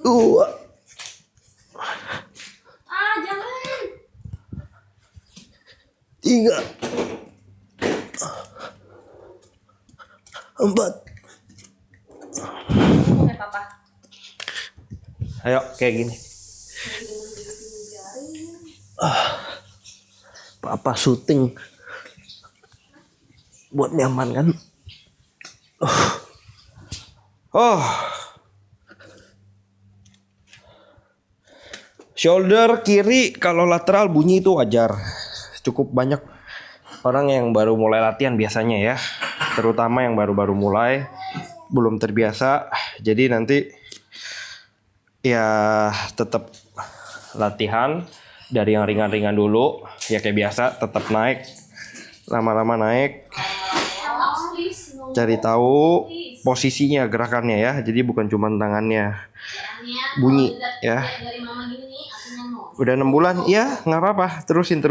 Dua. Jangan. Tiga. Empat. Kayak papa. Ayo kayak gini. Papa syuting buat nyaman kan. Shoulder kiri kalau lateral bunyi itu wajar. Cukup banyak orang yang baru mulai latihan biasanya ya. Terutama yang baru-baru mulai, belum terbiasa. Jadi nanti ya tetap latihan dari yang ringan-ringan dulu. Ya kayak biasa tetap naik. Lama-lama naik. Cari tahu posisinya, gerakannya ya. Jadi bukan cuma tangannya bunyi ya. Udah 6 bulan, ya nggak apa-apa, terusin.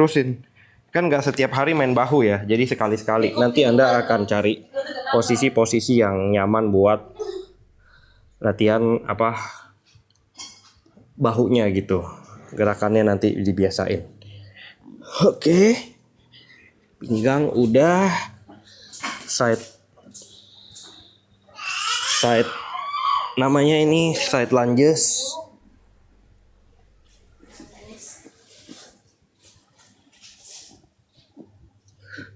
Kan nggak setiap hari main bahu ya, jadi sekali-sekali. Nanti Anda akan cari posisi-posisi yang nyaman buat latihan bahunya gitu. Gerakannya nanti dibiasain. Oke. Pinggang udah. Side. Namanya ini side lunges.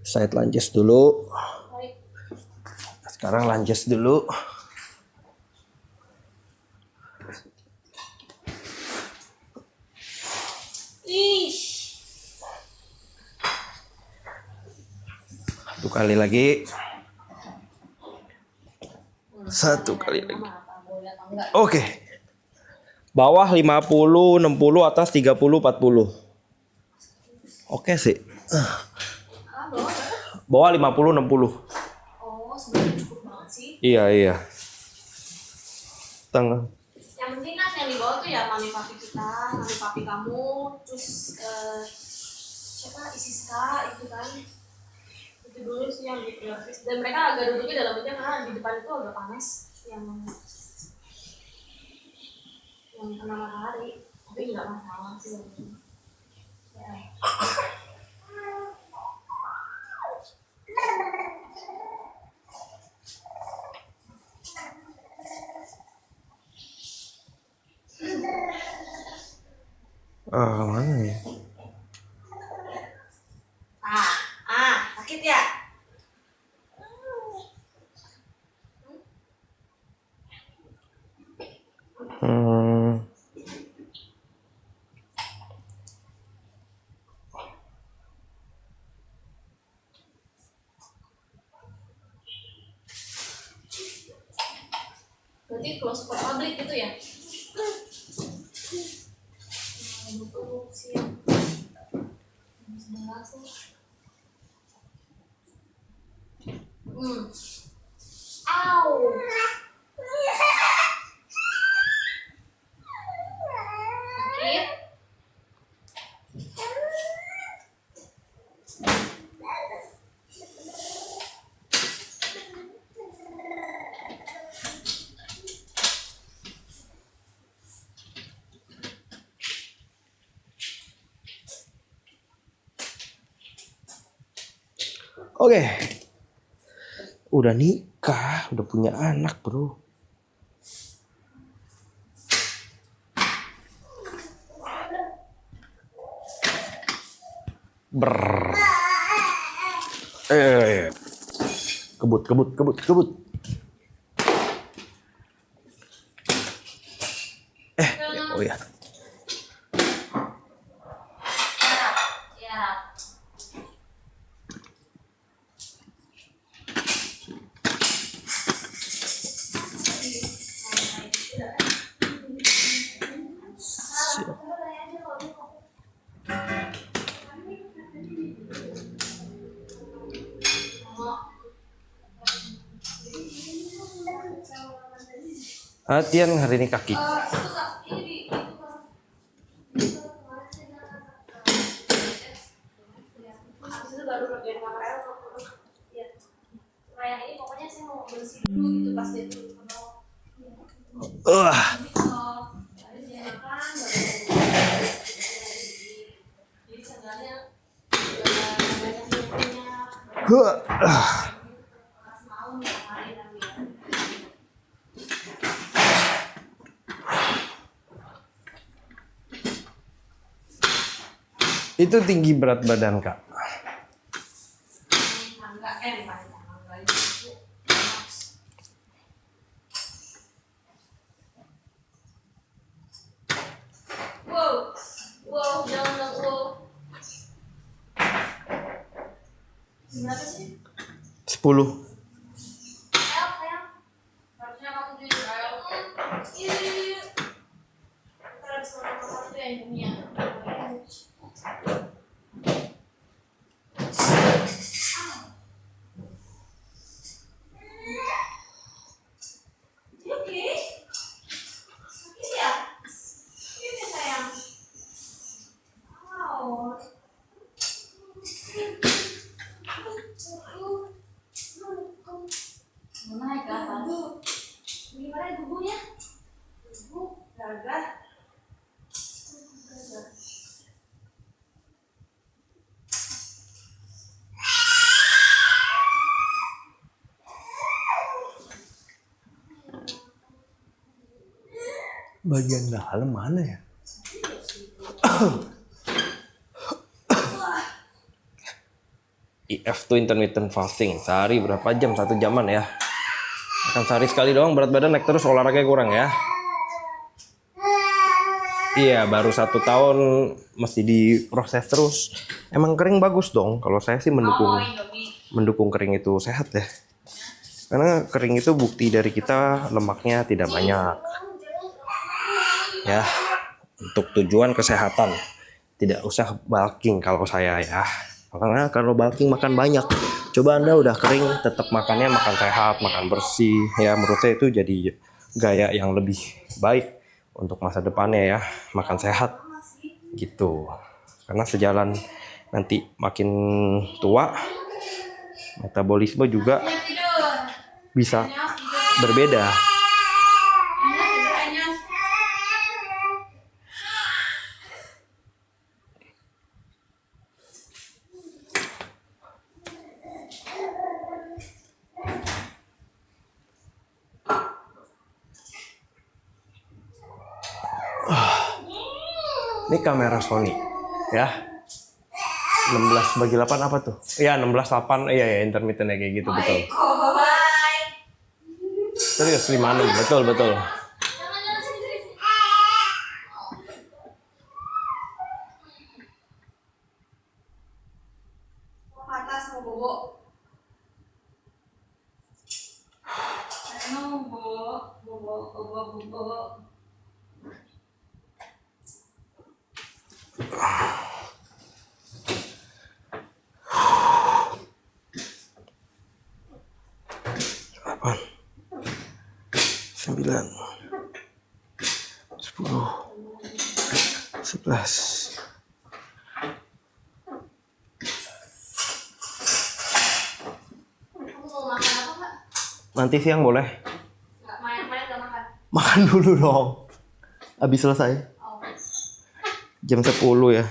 Side lunges dulu. Sekarang lunges dulu. Satu kali lagi. Satu kali lagi. Oke. Bawah 50, 60, atas 30, 40. Oke sih. Bawah 50, 60. Sebenarnya cukup banget sih. Iya. Tengah. Yang penting kan yang di bawah tuh ya mami papi kita, mami papi kamu, terus siapa Isiska itu kan. Itu dulu sih yang di office. Dan mereka agak duduknya dalam aja karena di depan itu agak panas yang kena matahari. Tapi nggak masalah sih. Ya. Mana ya? Sakit ya? Berarti close for public gitu ya? Betul sih. 11 nih. Au. Sakit. Oke. Udah nikah, udah punya anak, bro. Kebut. Oh ya. Latihan hari ini kaki. Kayak ini pokoknya saya mau bersih dulu gitu pas dia turun ke bawah. Jadi kalau tadi dia makan baru jadi seenggaknya banyak minyak pas malam ya kemarin kan ya. Itu tinggi berat badan Kak. Mangga itu wow jangan dong wow. Berapa sih? 10. Sayang harusnya kamu jujur sayang. Iya kita habis makan itu yang punya. Naik ke atas. Gimana gugunya? Gugu, gagah. Bagian dalam mana ya? IF tuh intermittent fasting. Sehari berapa jam? 1 jaman ya. Akan sehari sekali doang, berat badan naik terus, olahraganya kurang ya. Iya, baru 1 tahun mesti diproses terus. Emang kering bagus dong. Kalau saya sih mendukung kering itu sehat ya. Karena kering itu bukti dari kita lemaknya tidak banyak. Ya, untuk tujuan kesehatan. Tidak usah bulking kalau saya ya. Karena kalau bulking makan banyak. Coba Anda udah kering, tetap makannya makan sehat, makan bersih. Ya, menurut saya itu jadi gaya yang lebih baik untuk masa depannya ya. Makan sehat gitu. Karena sejalan nanti makin tua, metabolisme juga bisa berbeda. Ini kamera Sony ya. 16/8 apa tuh? Iya 16/8, iya intermittent ya kayak gitu betul. Serius 56, betul. Atas mau bobo. Bobo. Delapan, 9, 10, 11. Kamu mau makan apa Kak? Nanti siang boleh. Nggak main-main nggak makan. Makan dulu dong. Habis selesai. Oh. Jam 10 ya.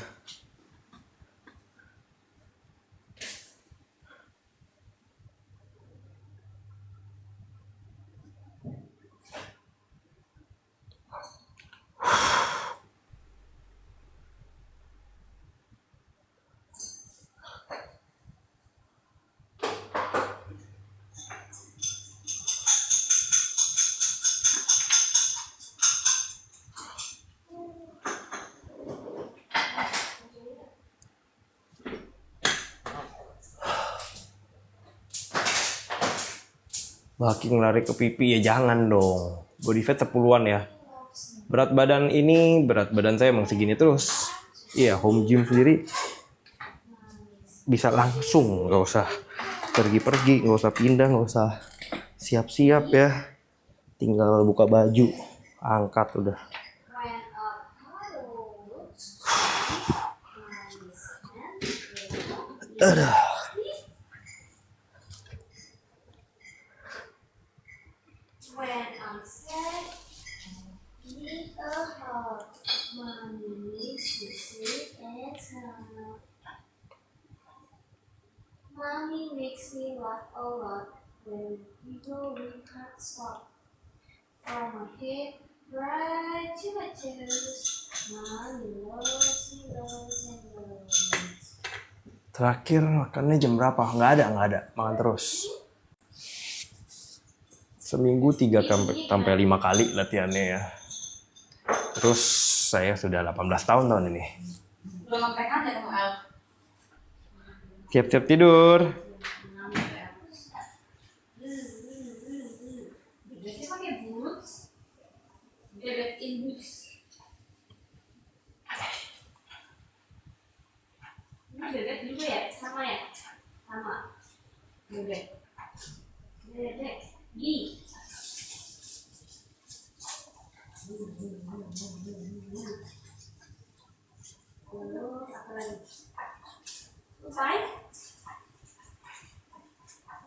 Bulking lari ke pipi ya jangan dong. Body fat 10-an ya. Berat badan saya emang segini terus. Iya, home gym sendiri bisa langsung, nggak usah pergi-pergi, nggak usah pindah, nggak usah siap-siap ya. Tinggal buka baju, angkat udah. Aduh. Eat a hug. Mommy makes you sit and smile. Mommy makes me laugh a lot when people we can't stop. From my head right to my toes. Mommy loves me, loves and loves. Terakhir makannya jam berapa? Nggak ada. Makan terus. Seminggu 3 sampai 5 kali latihannya ya. Terus saya sudah 18 tahun ini. Belum sampai kan ya kamu El? Siap-siap tidur. Bebeknya pakai boots. Bebek in boots. Ini bebek juga ya? Sama ya? Sama. Bebek. Bebek. Gi. Terus apa lagi? Selesai?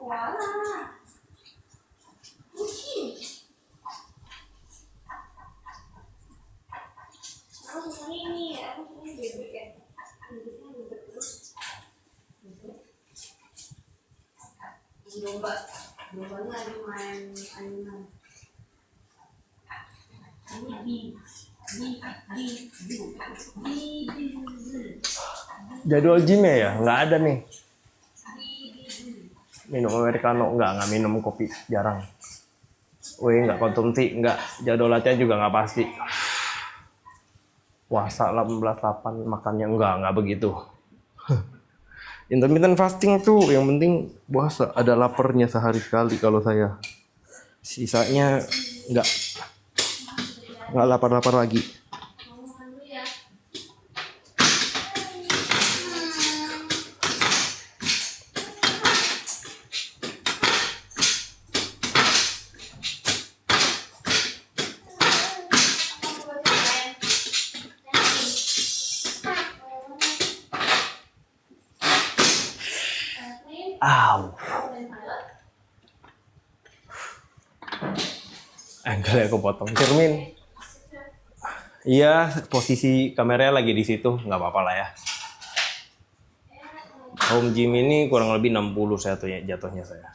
Wala. Kucing. Aku suka ini, aku suka bebek ya. Bebeknya bebek terus. Dombanya lagi main ayunan. Ini Jadwal gymnya ya? Nggak ada nih. Minum americano nggak minum kopi jarang. Nggak konsumsi, nggak. Jadwal latihan juga nggak pasti. Puasa 18/8 makannya nggak begitu. Intermittent fasting tuh yang penting puasa ada laparnya sehari sekali kalau saya. Sisanya nggak lapar lagi. Aw. Angle aku potong cermin. Iya, posisi kameranya lagi di situ, nggak apa-apa lah ya. Home gym ini kurang lebih 60 jatuhnya saya.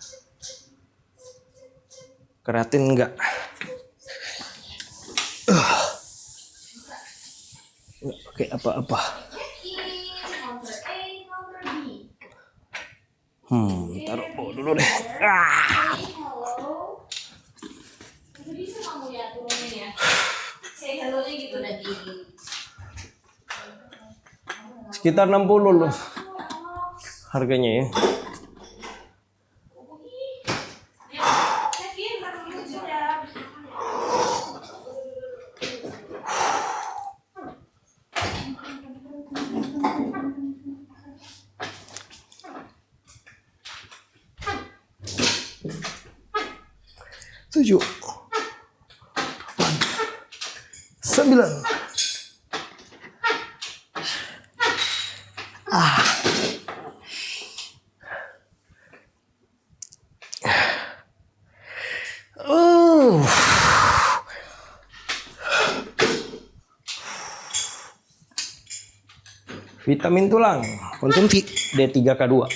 Kreatin nggak pakai apa-apa. Taruh dulu deh. Bisa kamu ya turunin ya. Say hello-nya gitu nanti. Sekitar 60 loh harganya ya. Tujuh, 9. Vitamin tulang, konsumsi D3K2.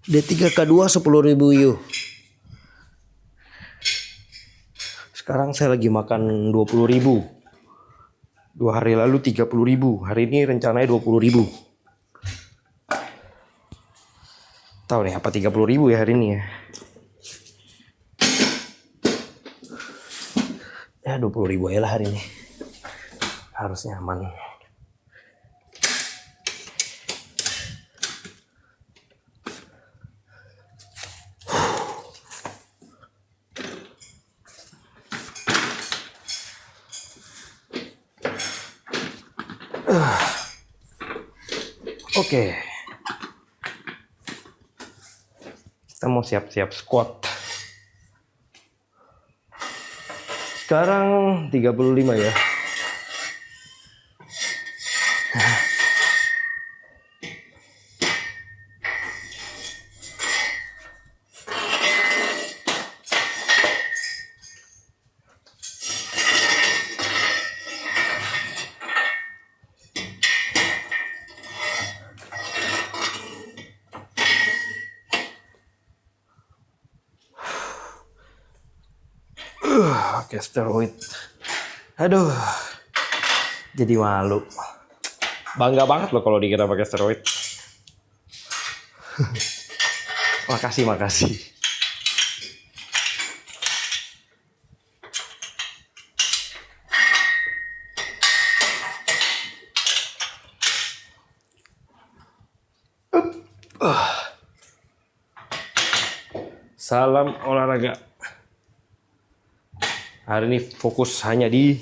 D3K2 10.000 IU. Sekarang saya lagi makan 20.000. 2 hari lalu 30.000. Hari ini rencananya 20.000. Tahu nih apa 30.000 ya hari ini ya? Ya 20.000 aja lah hari ini. Harusnya aman. Oke. Kita mau siap-siap squat. Sekarang 35 ya. Pakai steroid. Aduh. Jadi malu. Bangga banget loh kalau dikira pakai steroid. Makasih. Salam olahraga. Hari ini fokus hanya di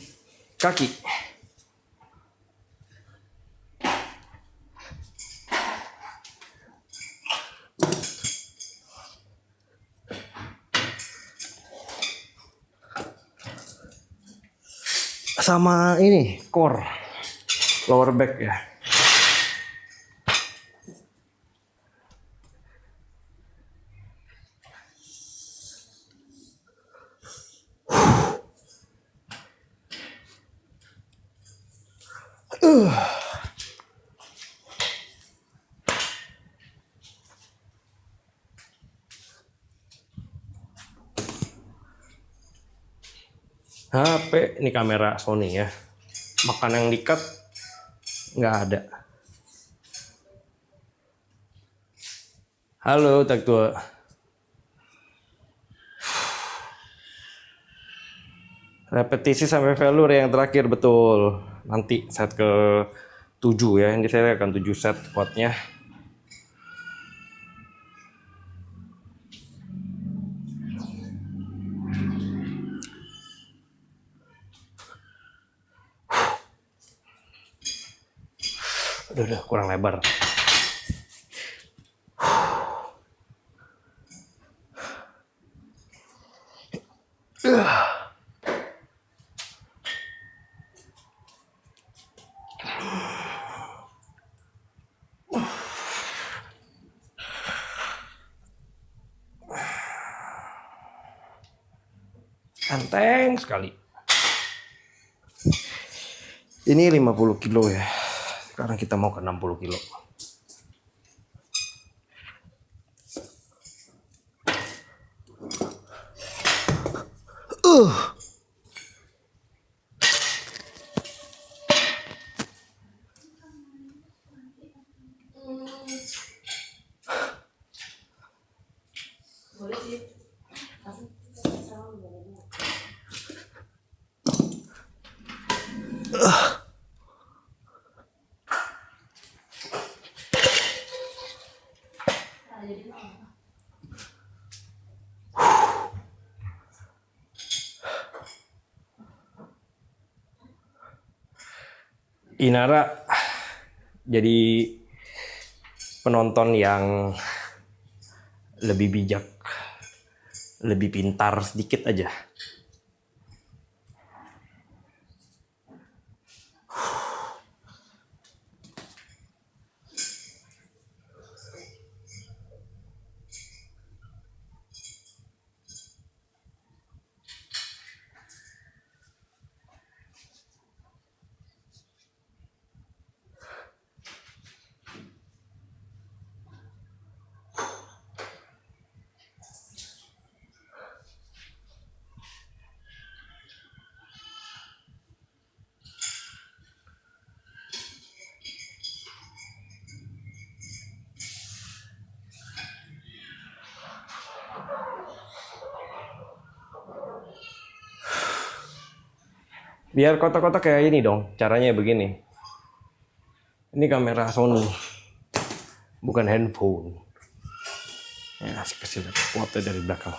kaki. Sama ini, core, lower back ya. HP, ini kamera Sony ya. Makan yang di-cut nggak ada. Halo tak tua. Repetisi sampai failure yang terakhir, betul. Nanti set ke 7 ya. Ini saya akan 7 set squatnya. Udah kurang lebar. Enteng sekali. Ini 50 kilo ya. Sekarang kita mau ke 60 kilo. Boleh sih. Inara jadi penonton yang lebih bijak, lebih pintar sedikit aja. Biar kotak-kotak kayak ini dong, caranya begini. Ini kamera Sony, bukan handphone. Ya, kasih lihat foto dari belakang.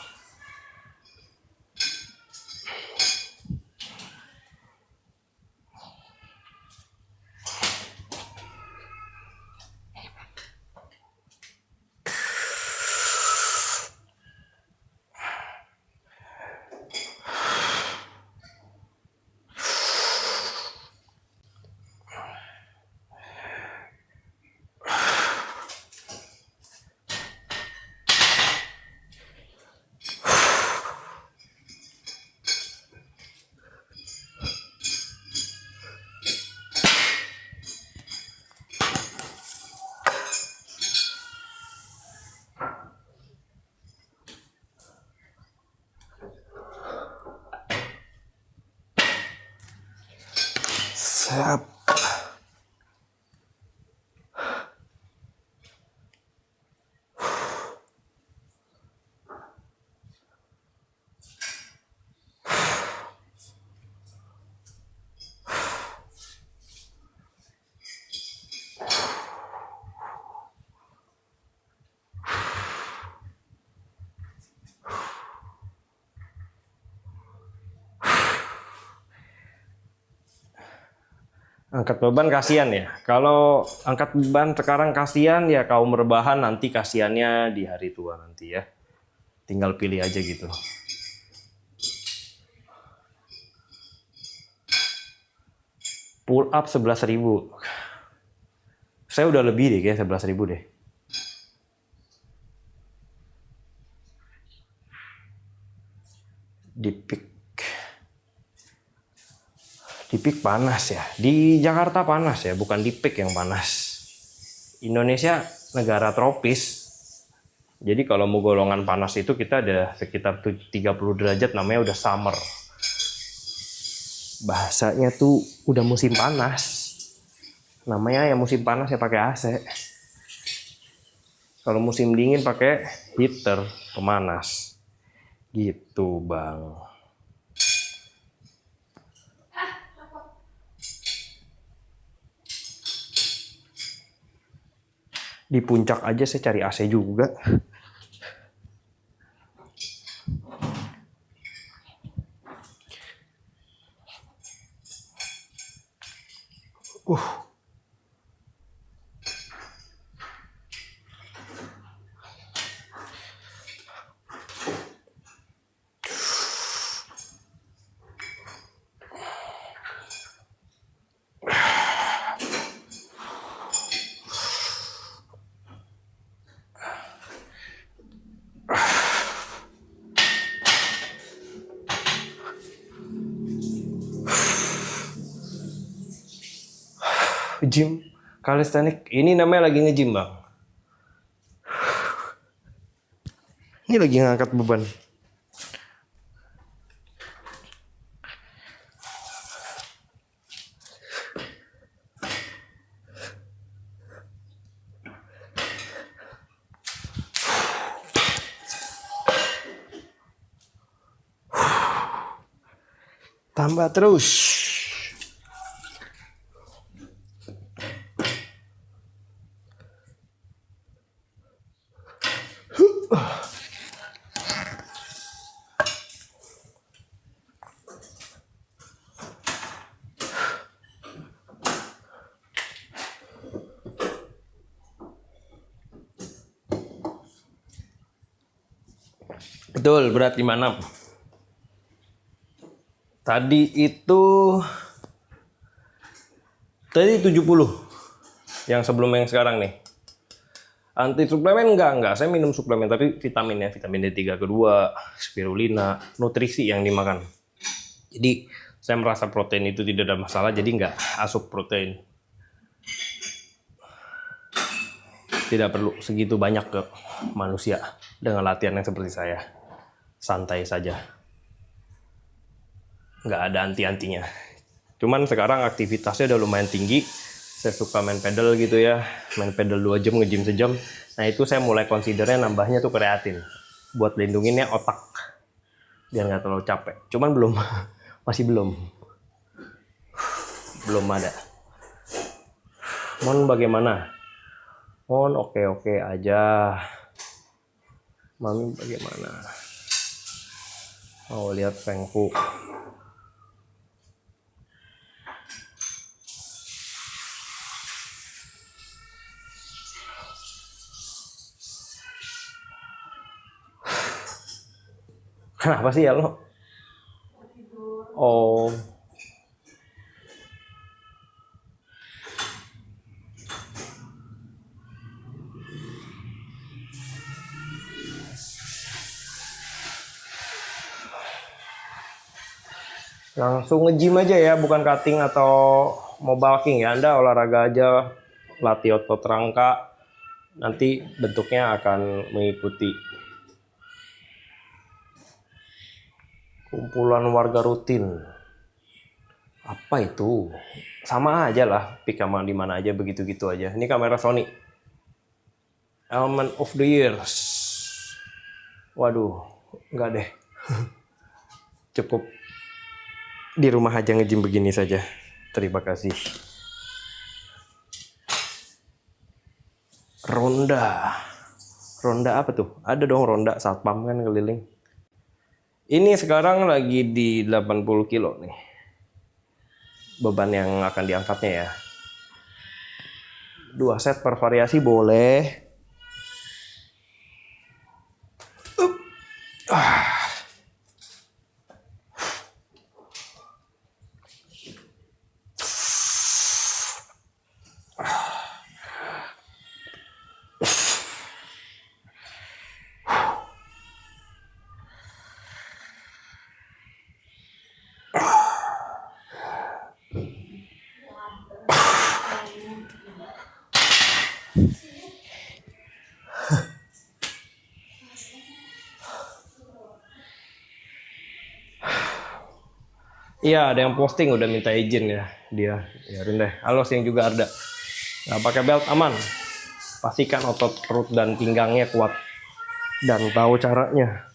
Siap. Angkat beban kasihan ya. Kalau angkat beban sekarang kasihan ya, kaum rebahan nanti kasihannya di hari tua nanti ya. Tinggal pilih aja gitu. Pull up 11.000. Saya udah lebih deh kayak 11.000 deh. Di peak panas ya. Di Jakarta panas ya, bukan di peak yang panas. Indonesia negara tropis. Jadi kalau mau golongan panas itu kita ada sekitar 30 derajat, namanya udah summer. Bahasanya tuh udah musim panas. Namanya ya musim panas ya pakai AC. Kalau musim dingin pakai heater, pemanas. Gitu, Bang. Di puncak aja saya cari AC juga. Gym calisthenics ini namanya lagi nge-gym, Bang. Ini lagi ngangkat beban. Tambah terus. Betul, berat 56. Tadi 70. Yang sebelum yang sekarang nih. Anti suplemen enggak. Saya minum suplemen tapi vitamin ya, vitamin D3 kedua, spirulina, nutrisi yang dimakan. Jadi saya merasa protein itu tidak ada masalah, jadi enggak asup protein. Tidak perlu segitu banyak ke manusia dengan latihan yang seperti saya. Santai saja. Nggak ada anti-antinya. Cuman sekarang aktivitasnya udah lumayan tinggi. Saya suka main pedal gitu ya. Main pedal 2 jam, nge-gym sejam. Nah itu saya mulai considernya nambahnya tuh kreatin. Buat lindunginnya otak. Biar nggak terlalu capek. Cuman belum. Masih belum. Belum ada. Mon bagaimana? Mon oke-oke aja. Mami bagaimana? Mau lihat Feng Fu. Kenapa sih ya lo? Oh. Langsung nge-gym aja ya, bukan cutting atau mau bulking ya. Anda olahraga aja, latih otot rangka, nanti bentuknya akan mengikuti. Kumpulan warga rutin. Apa itu? sama aja lah, pick sama di mana aja begitu-gitu aja. Ini kamera Sony. Element of the Year. Waduh, enggak deh. Cukup di rumah aja nge-gym begini saja. Terima kasih. Ronda. Ronda apa tuh? Ada dong ronda satpam kan keliling. Ini sekarang lagi di 80 kilo nih. Beban yang akan diangkatnya ya. 2 set per variasi boleh. Iya, ada yang posting udah minta izin ya dia. Biarin deh. Alos yang juga ada. Nggak pakai belt aman. Pastikan otot perut dan pinggangnya kuat dan tahu caranya.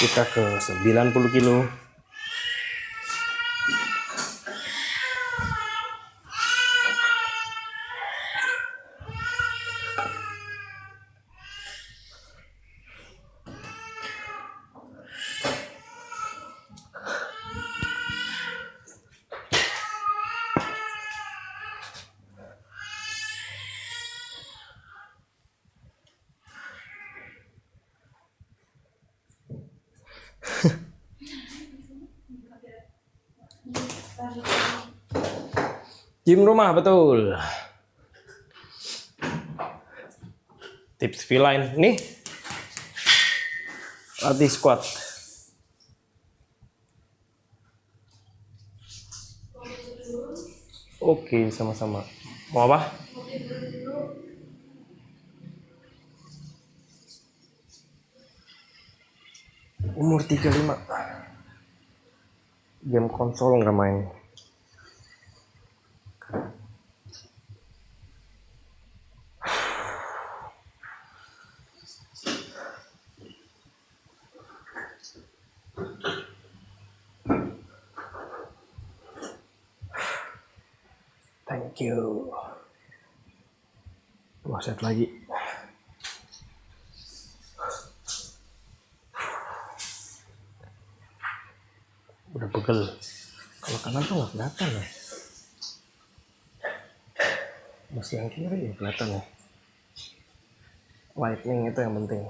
Kita ke 90 kilo. Gym rumah betul. Tips V-line nih. Latih squat. Oke, sama-sama. Mau apa? Umur 35. Game konsol nggak main. Thank you. 2 set lagi. Udah pegel. Kalau kanan tuh nggak kelihatan ya. Masih yang kiri ya kelihatan ya. Lightning itu yang penting.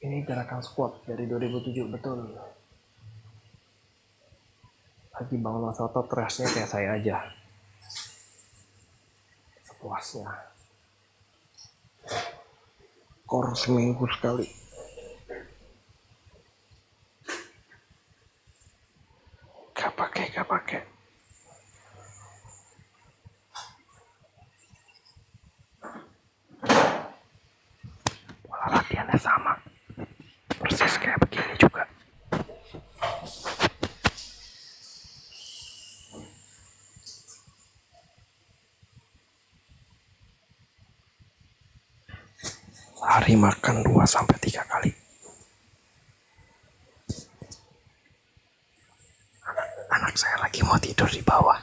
Ini gerakan squat dari 2007 betul. Lagi bangun otot restnya kayak saya aja. Sepuasnya. Core seminggu sekali. Gak pakai. Pola latihannya sama. Persis kayak begini juga. Hari makan 2-3 kali. Anak saya lagi mau tidur di bawah.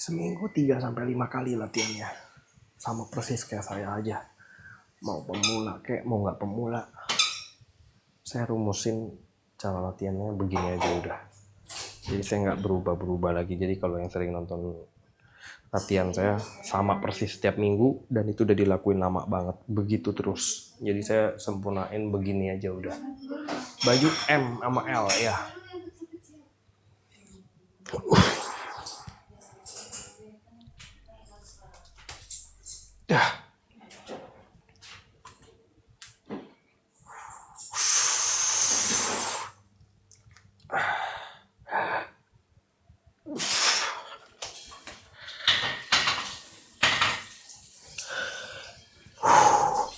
Seminggu 3 sampai 5 kali latihannya. Sama persis kayak saya aja. Mau pemula kayak mau nggak pemula. Saya rumusin cara latihannya begini aja udah. Jadi saya nggak berubah-berubah lagi. Jadi kalau yang sering nonton latihan saya sama persis setiap minggu dan itu udah dilakuin lama banget. Begitu terus. Jadi saya sempurnain begini aja udah. Baju M sama L ya. Dah.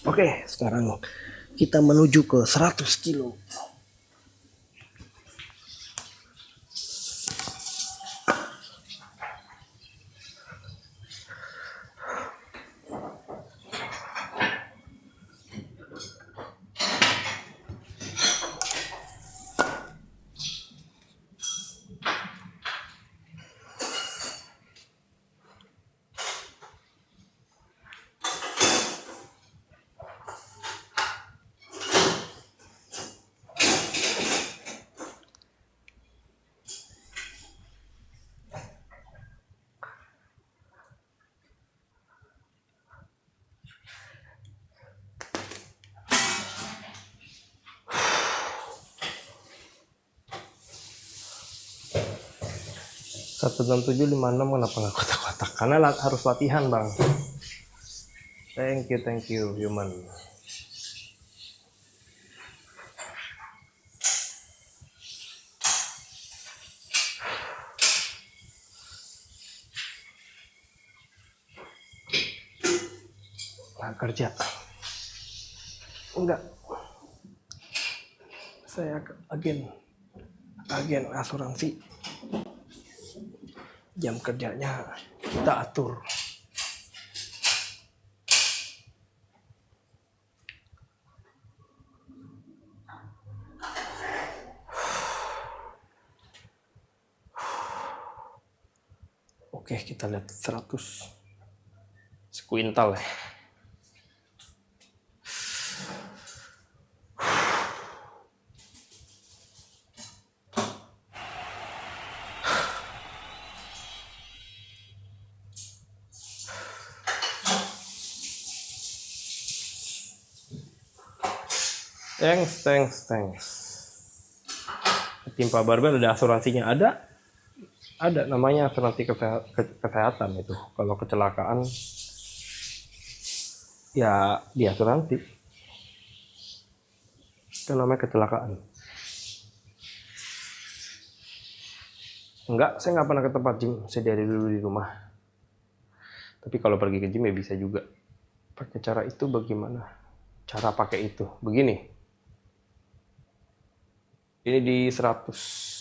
Oke, sekarang kita menuju ke 100 kilo. Satu enam tujuh lima enam kenapa nggak kotak-kotak? Karena harus latihan bang. Thank you human. Nah, kerja enggak, saya agen asuransi. Jam kerjanya kita atur. Oke, kita lihat 100 sekuintal ya. Thanks. Timpa Barbel ada asuransinya, ada namanya asuransi kesehatan itu. Kalau kecelakaan ya di asuransi. Itu namanya kecelakaan. Enggak, saya nggak pernah ke tempat gym. Saya dari dulu di rumah. Tapi kalau pergi ke gym ya bisa juga. Pakai cara itu bagaimana? Cara pakai itu begini. Ini di 100.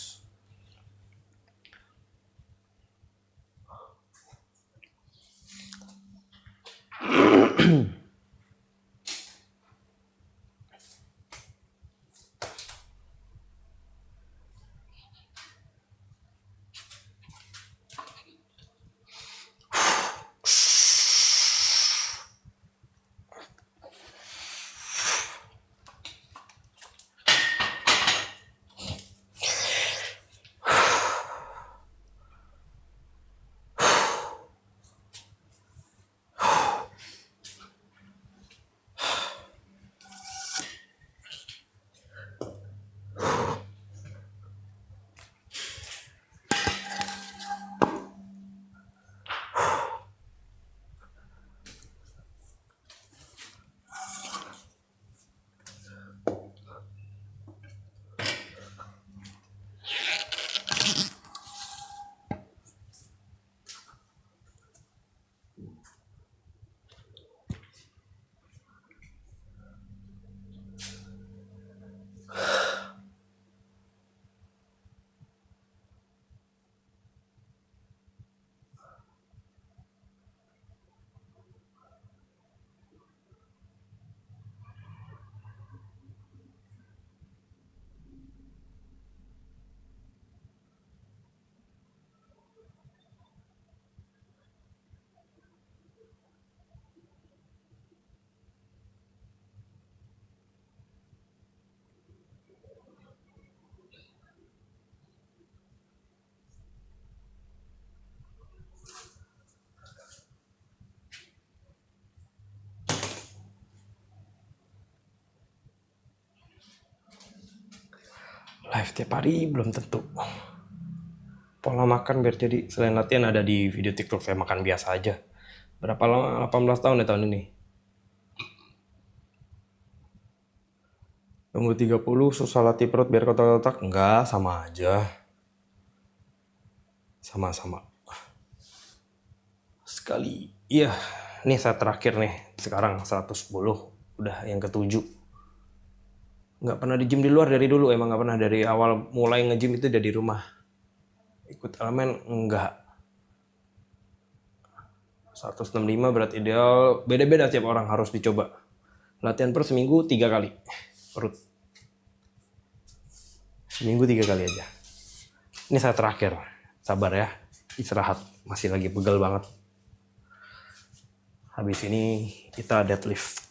live tiap hari belum tentu. Pola makan biar jadi, selain latihan ada di video TikTok saya makan biasa aja. Berapa lama? 18 tahun ya tahun ini. Tunggu 30 susah latih perut biar kotak-kotak. Enggak, sama aja. Sama-sama. Sekali. Iya, ini saya terakhir nih. Sekarang 110. Udah yang ke-7. Nggak pernah di gym di luar dari dulu. Emang nggak pernah dari awal mulai nge-gym itu dari rumah. Ikut elemen enggak. 165 berat ideal. Beda-beda tiap orang, harus dicoba. Latihan per seminggu 3 kali. Perut. Seminggu 3 kali aja. Ini saya terakhir. Sabar ya. Istirahat. Masih lagi pegel banget. Habis ini kita deadlift.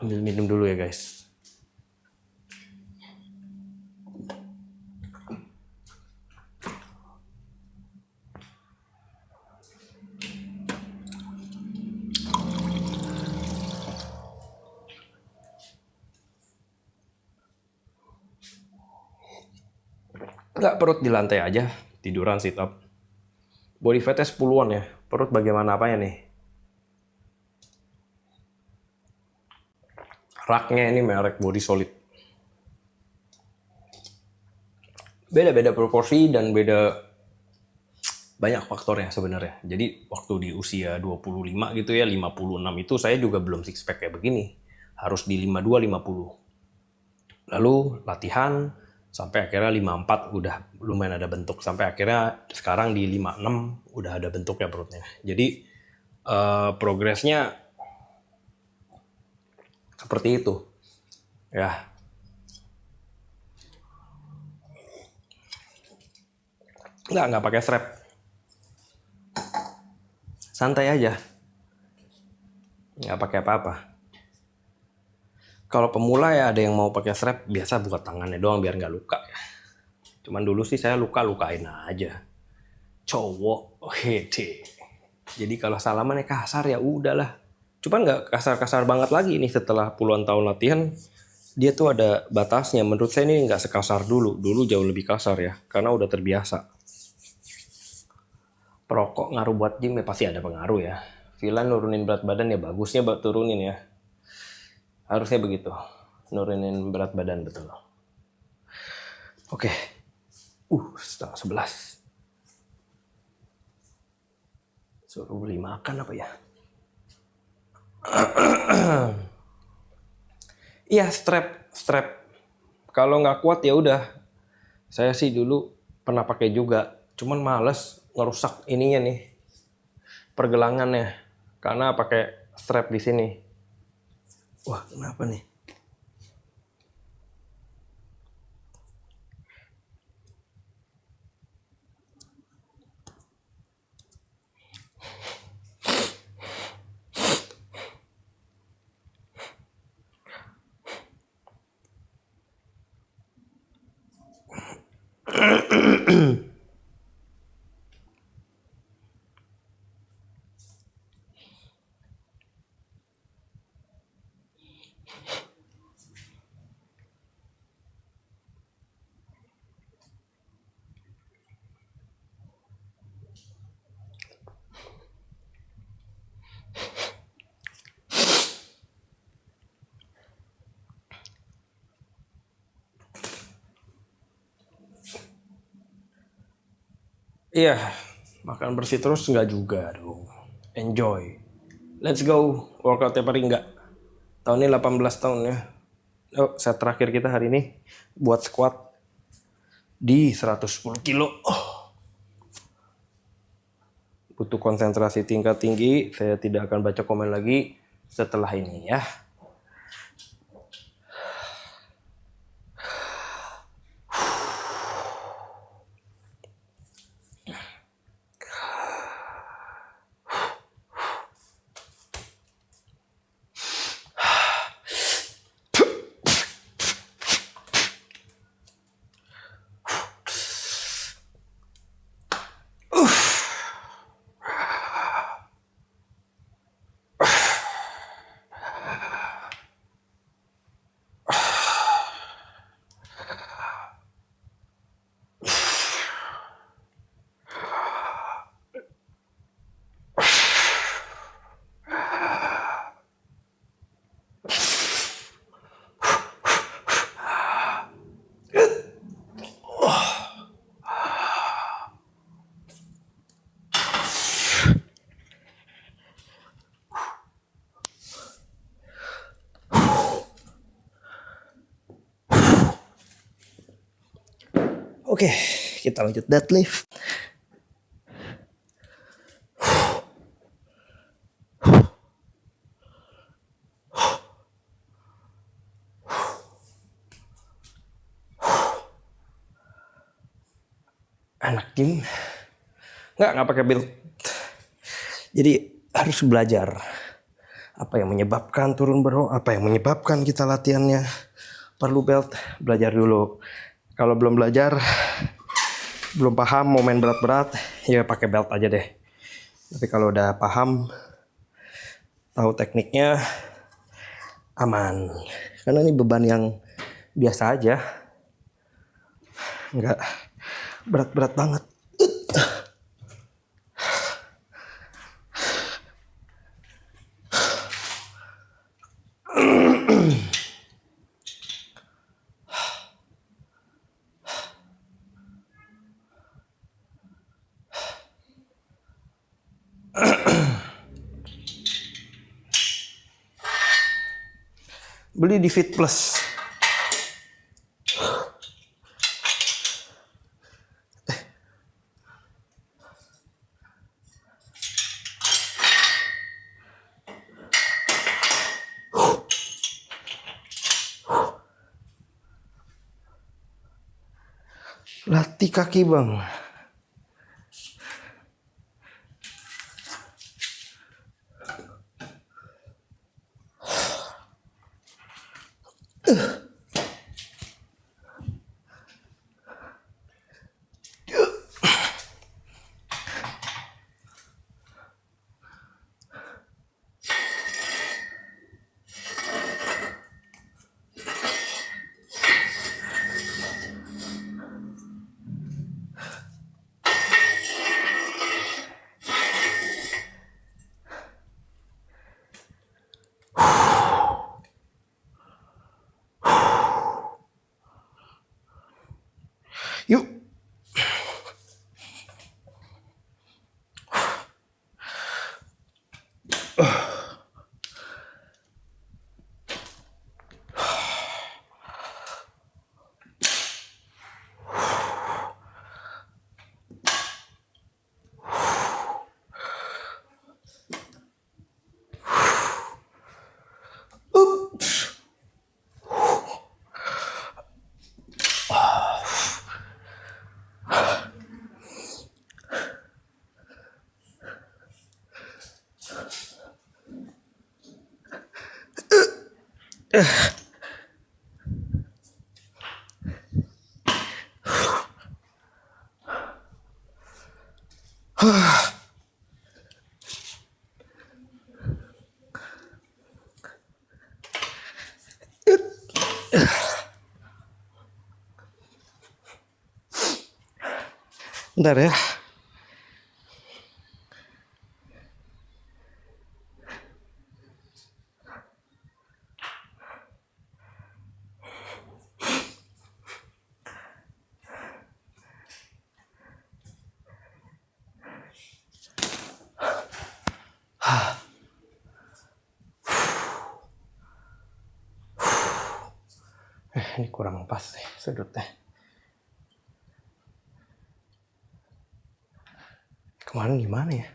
Ambil minum dulu ya guys. Enggak, perut di lantai aja, tiduran sit up. Body fatnya 10-an ya. Perut bagaimana apanya nih? Raknya ini merek Body Solid. Beda-beda proporsi dan beda banyak faktornya sebenarnya. Jadi waktu di usia 25 gitu ya, 56 itu saya juga belum six pack kayak begini. Harus di 52, 50. Lalu latihan sampai akhirnya 54 udah lumayan ada bentuk, sampai akhirnya sekarang di 56 udah ada bentuknya perutnya. Jadi progresnya seperti itu ya. Nggak pakai strap, santai aja, nggak pakai apa-apa. Kalau pemula ya ada yang mau pakai strap, biasa buat tangannya doang biar nggak luka ya. Cuman dulu sih saya lukain aja. Cowok, hede. Jadi kalau salaman ya kasar ya udahlah. Cuman nggak kasar-kasar banget lagi nih setelah puluhan tahun latihan. Dia tuh ada batasnya. Menurut saya ini nggak sekasar dulu. Dulu jauh lebih kasar ya, karena udah terbiasa. Perokok ngaruh buat gym ya, pasti ada pengaruh ya. Villa nurunin berat badan ya, bagusnya buat turunin ya. Harusnya begitu, nurunin berat badan betul. Oke, setengah 11. Suruh beli makan apa ya? Iya, strap. Kalau nggak kuat ya udah. Saya sih dulu pernah pakai juga, cuman males ngerusak ininya nih, pergelangannya, karena pakai strap di sini. Wah, kenapa nih? Iya, makan bersih terus nggak juga dong. Enjoy. Let's go. Workout tiap hari nggak. Tahun ini 18 tahun ya. Set terakhir kita hari ini buat squat di 110 kilo. Butuh konsentrasi tingkat tinggi. Saya tidak akan baca komen lagi setelah ini ya. Oke, kita lanjut deadlift. Anak gym nggak pakai belt. Jadi harus belajar apa yang menyebabkan turun bro, apa yang menyebabkan kita latihannya perlu belt. Belajar dulu. Kalau belum belajar, belum paham mau main berat-berat, ya pakai belt aja deh. Tapi kalau udah paham, tahu tekniknya, aman. Karena ini beban yang biasa aja, nggak berat-berat banget. Beli di Fit Plus. Latih kaki bang. Yuk. Bentar ya. Ini kurang pas nih sudutnya. Kemarin gimana ya?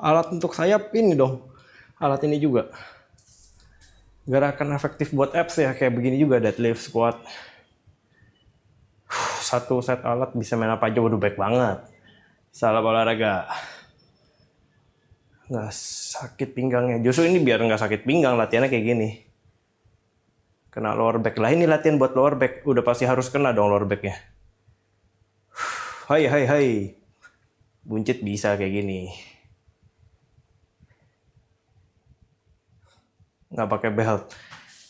Alat untuk sayap ini dong. Alat ini juga. Gerakan efektif buat abs ya, kayak begini juga deadlift, squat. Satu set alat bisa main apa aja, waduh baik banget. Salah olahraga. Nggak sakit pinggangnya. Justru ini biar nggak sakit pinggang, latihannya kayak gini. Kena lower back. Lah ini latihan buat lower back. Udah pasti harus kena dong lower backnya. Hai hai hai. Buncit bisa kayak gini. Nggak pakai belt.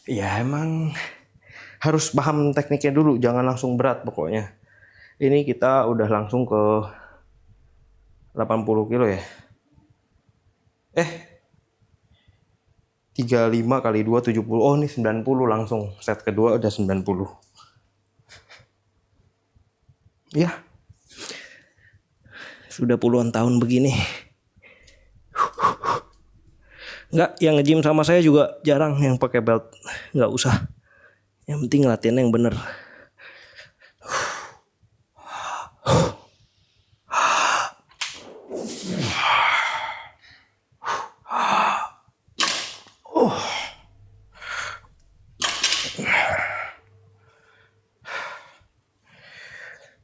Ya emang harus paham tekniknya dulu, jangan langsung berat pokoknya. Ini kita udah langsung ke 80 kilo ya. 35 kali 2 70. Oh, ini 90 langsung. Set kedua udah 90. Ya. Sudah puluhan tahun begini. Enggak, yang nge-gym sama saya juga jarang yang pakai belt. Enggak usah. Yang penting latihan yang bener.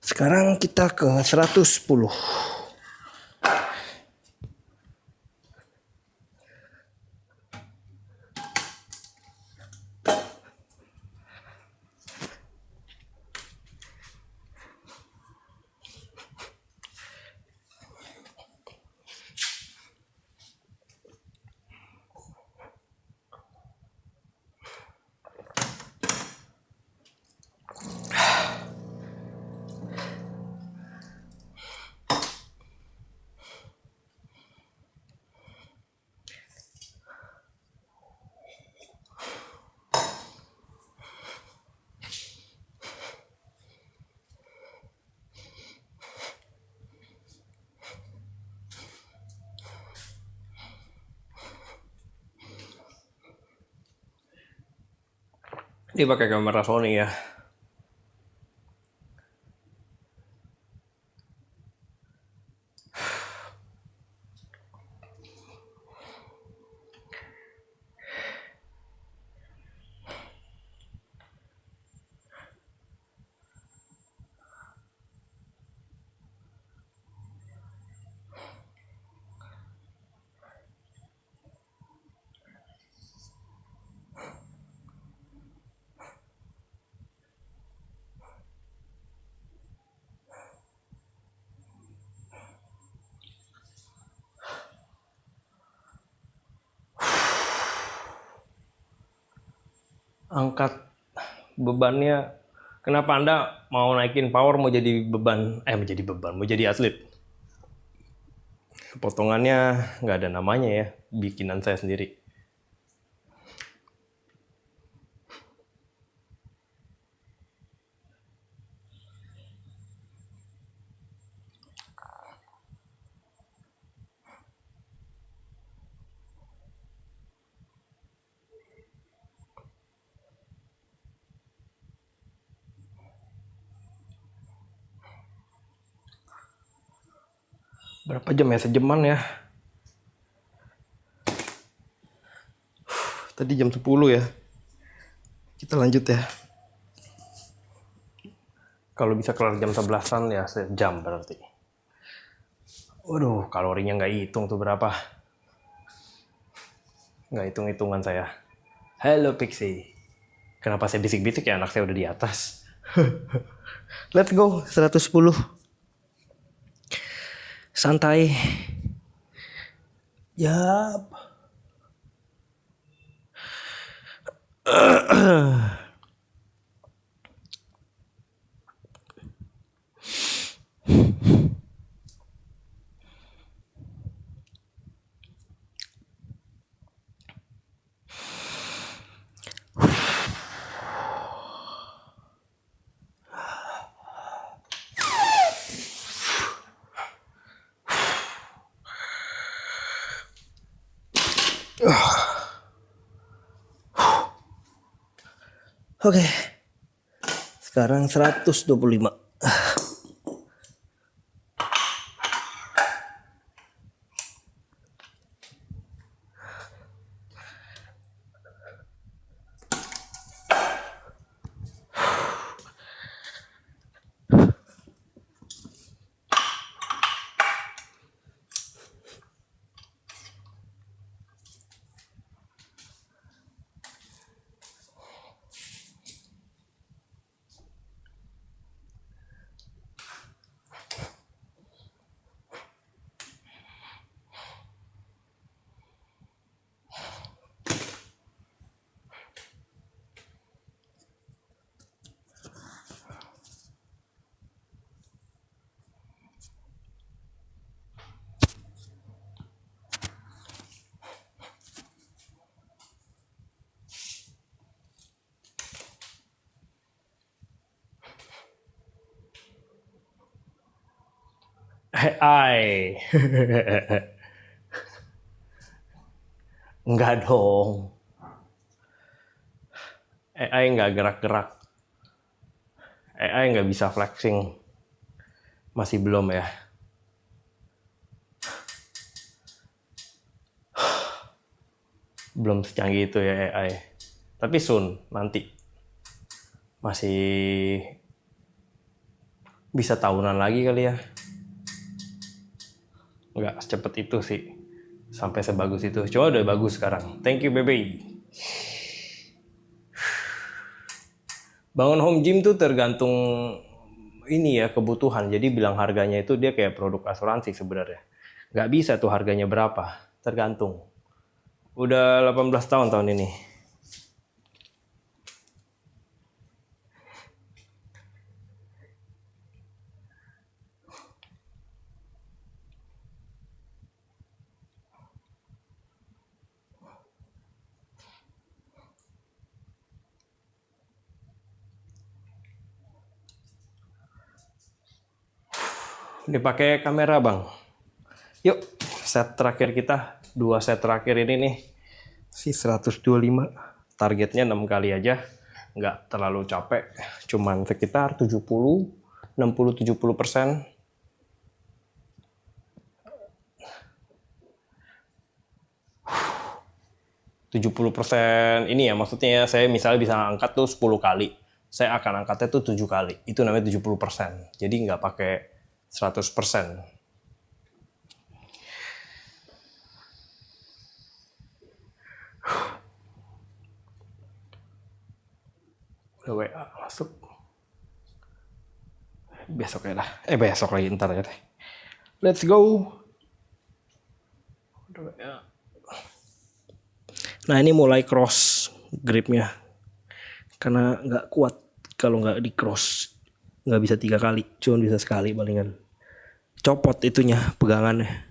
Sekarang kita ke 110. Ini pakai kamera Sony ya. Angkat bebannya. Kenapa Anda mau naikin power, mau jadi beban, mau jadi atlet? Potongannya nggak ada namanya ya, bikinan saya sendiri. Berapa jam ya? Sejaman ya. Tadi jam 10 ya. Kita lanjut ya. Kalau bisa kelar jam 11-an ya sejam berarti. Waduh, kalorinya nggak hitung tuh berapa. Nggak hitung-hitungan saya. Halo Pixie. Kenapa saya bisik-bisik ya, anak saya udah di atas. Let's go, 110. Santai. Yap. Oke. Sekarang 125. AI. Enggak dong. AI nggak gerak-gerak. AI nggak bisa flexing. Masih belum ya. Belum secanggih itu ya AI. Tapi soon, nanti. Masih bisa tahunan lagi kali ya. Nggak secepat itu sih. Sampai sebagus itu. Cuma udah bagus sekarang. Thank you, baby. Bangun home gym tuh tergantung ini ya, kebutuhan. Jadi bilang harganya itu dia kayak produk asuransi sebenarnya. Nggak bisa tuh harganya berapa. Tergantung. Udah 18 tahun ini. Dipakai kamera bang. Yuk, set terakhir kita. 2 set terakhir ini nih. Si 125. Targetnya 6 kali aja. Nggak terlalu capek. Cuman sekitar 70, 60-70%. %, ini ya maksudnya saya misalnya bisa angkat tuh 10 kali. Saya akan angkatnya tuh 7 kali. Itu namanya 70%. Jadi nggak pakai 100%. Udah WA masuk. Besok ya dah. Besok lagi ntar ya deh. Let's go. Udah WA. Nah ini mulai cross gripnya. Karena nggak kuat kalau nggak di cross. Nggak bisa 3 kali. Cuma bisa sekali palingan. Copot itunya pegangannya.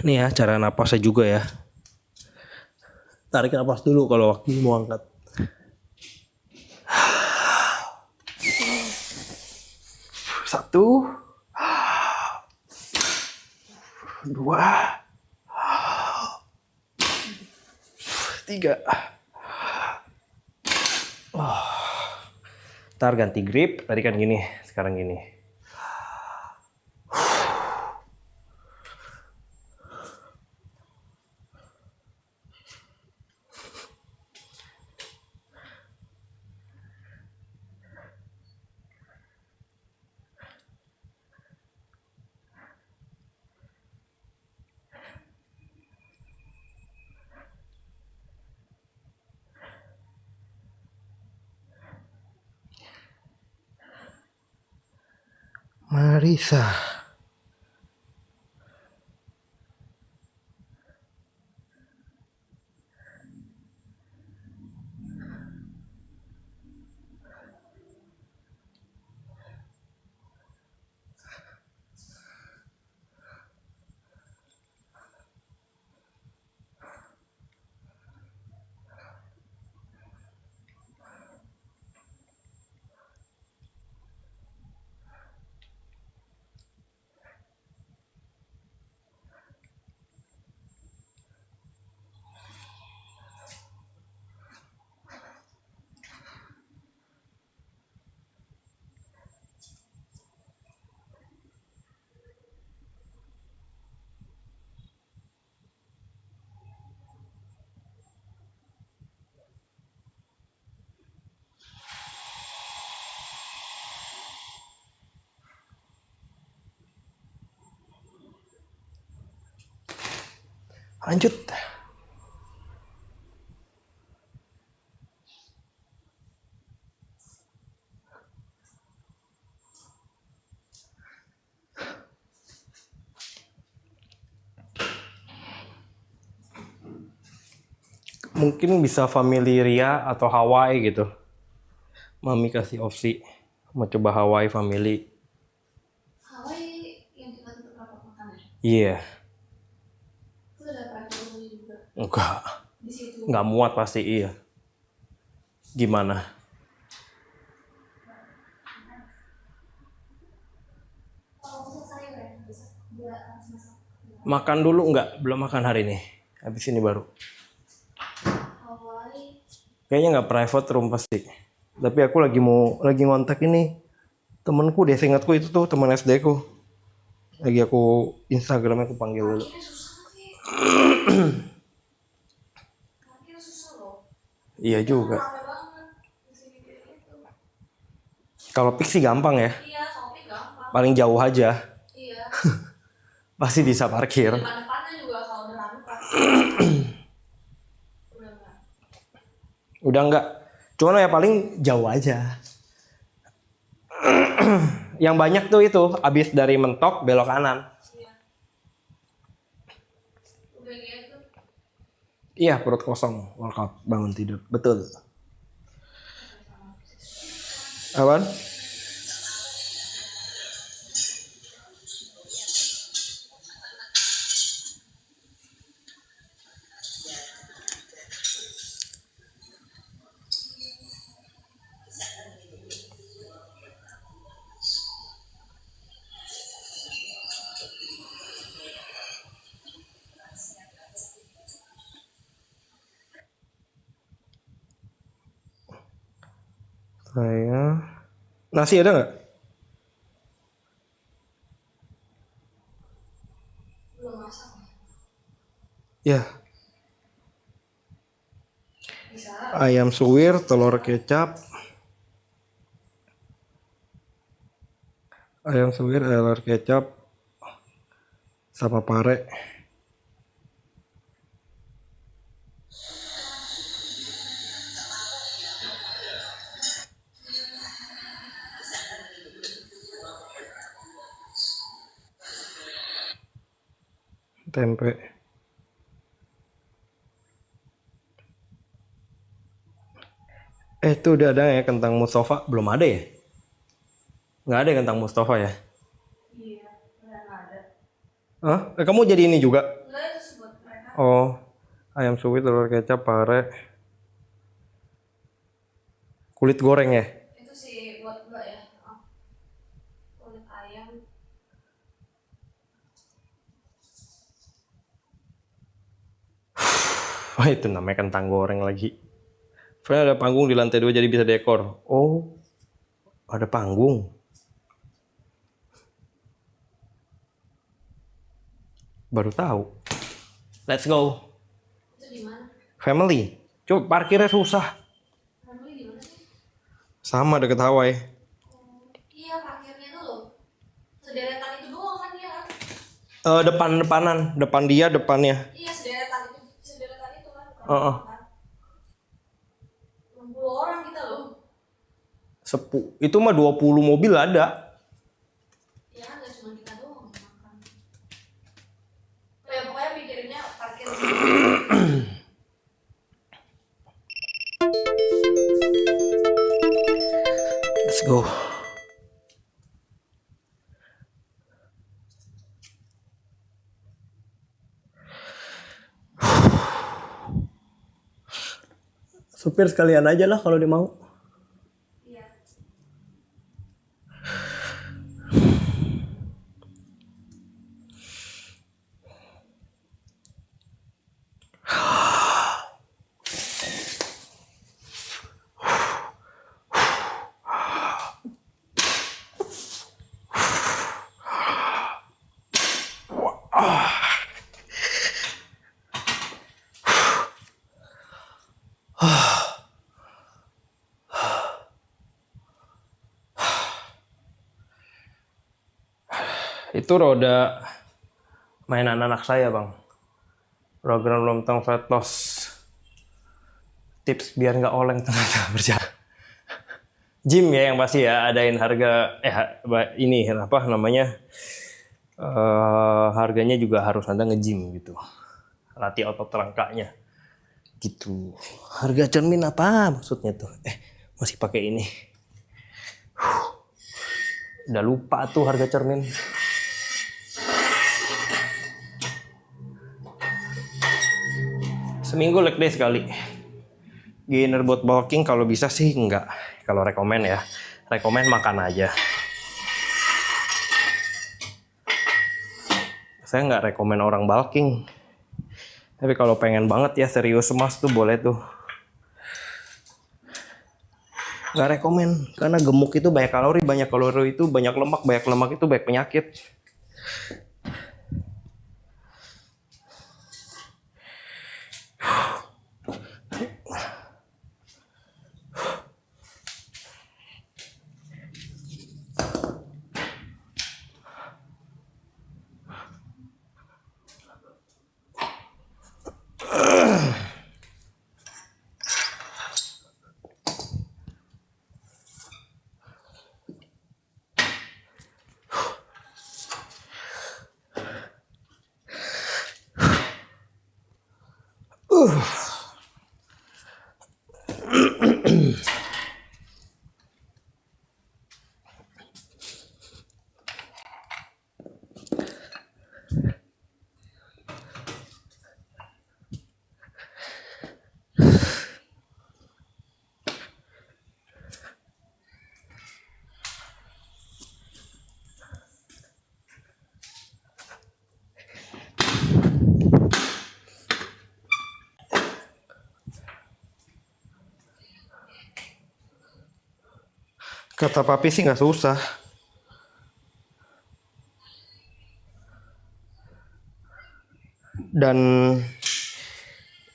Nih ya cara napasnya juga ya. Tarik napas dulu kalau waktu mau angkat. Satu, 2, 3. Ntar ganti grip. Tadi kan gini, sekarang gini. Marisa. Lanjut. Mungkin bisa family Ria atau Hawaii gitu. Mami kasih opsi mau coba Hawaii family. Hawaii yang kita tutup rapat makan ya? Iya. Itu ada praktek umumnya juga Enggak. di situ. Enggak muat pasti iya. Gimana? Makan dulu nggak? Belum makan hari ini. Habis ini baru. Kayaknya nggak private room pasti. Tapi aku lagi ngontak ini temenku deh, seingatku itu tuh teman SD ku. Lagi aku Instagramnya aku panggil dulu. Iya juga. Kalau pick sih gampang ya. Iya, kalau pick gampang. Paling jauh aja. Iya. Pasti bisa parkir. Depan-depannya juga kalau udah rame pasti. Udah enggak. Cuman ya paling jauh aja. Yang banyak tuh itu abis dari mentok belok kanan. Iya. Udah gitu. Iya, perut kosong, workout, bangun tidur. Betul. Apaan? Saya nasi ada nggak? Belum masak. Ya. Bisa. Ayam suwir, telur kecap. Ayam suwir, telur kecap, sama pare. Tempe. Itu udah ada ya kentang Mustafa? Belum ada ya? Nggak ada ya kentang Mustafa ya? Iya, udah nggak ada. Hah? Kamu jadi ini juga? Enggak, itu sebut mereka. Oh, ayam suwir, telur kecap, pare. Kulit goreng ya? Itu sih buat mbak ya. Kulit ayam. Wah, itu namanya kentang goreng lagi. Soalnya ada panggung di lantai 2 jadi bisa dekor. Oh, ada panggung. Baru tahu. Let's go. Itu di mana? Family. Coba parkirnya susah. Family di mana sih? Sama deket Hawaii. Iya, parkirnya tuh loh. Sederetan itu doang kan dia kan? Depan-depanan. Depan dia, depannya. Iya, sederetan itu kan. Heeh. 60 orang kita loh. Itu mah 20 mobil ada. Ya kan gak cuma kita doang yang makan. Oh ya pokoknya mikirinnya parkir. Let's go. Supir sekalian aja lah kalau dia mau. Iya. Itu roda mainan anak saya, Bang. Program lontong fat loss. Tips biar nggak oleng tengah-tengah berjalan. Gym ya yang pasti ya, adain harga ini apa namanya? Harganya juga harus ada nge-gym gitu. Latih otot rangkanya. Gitu. Harga cermin apa maksudnya tuh? Masih pakai ini. Udah lupa tuh harga cermin. Seminggu leg day sekali. Gainer buat bulking kalau bisa sih enggak. Kalau rekomen ya. Rekomen makan aja. Saya nggak rekomen orang bulking. Tapi kalau pengen banget ya serius emas tuh boleh tuh. Nggak rekomen. Karena gemuk itu banyak kalori itu banyak lemak itu banyak penyakit. Kata papi sih nggak susah. Dan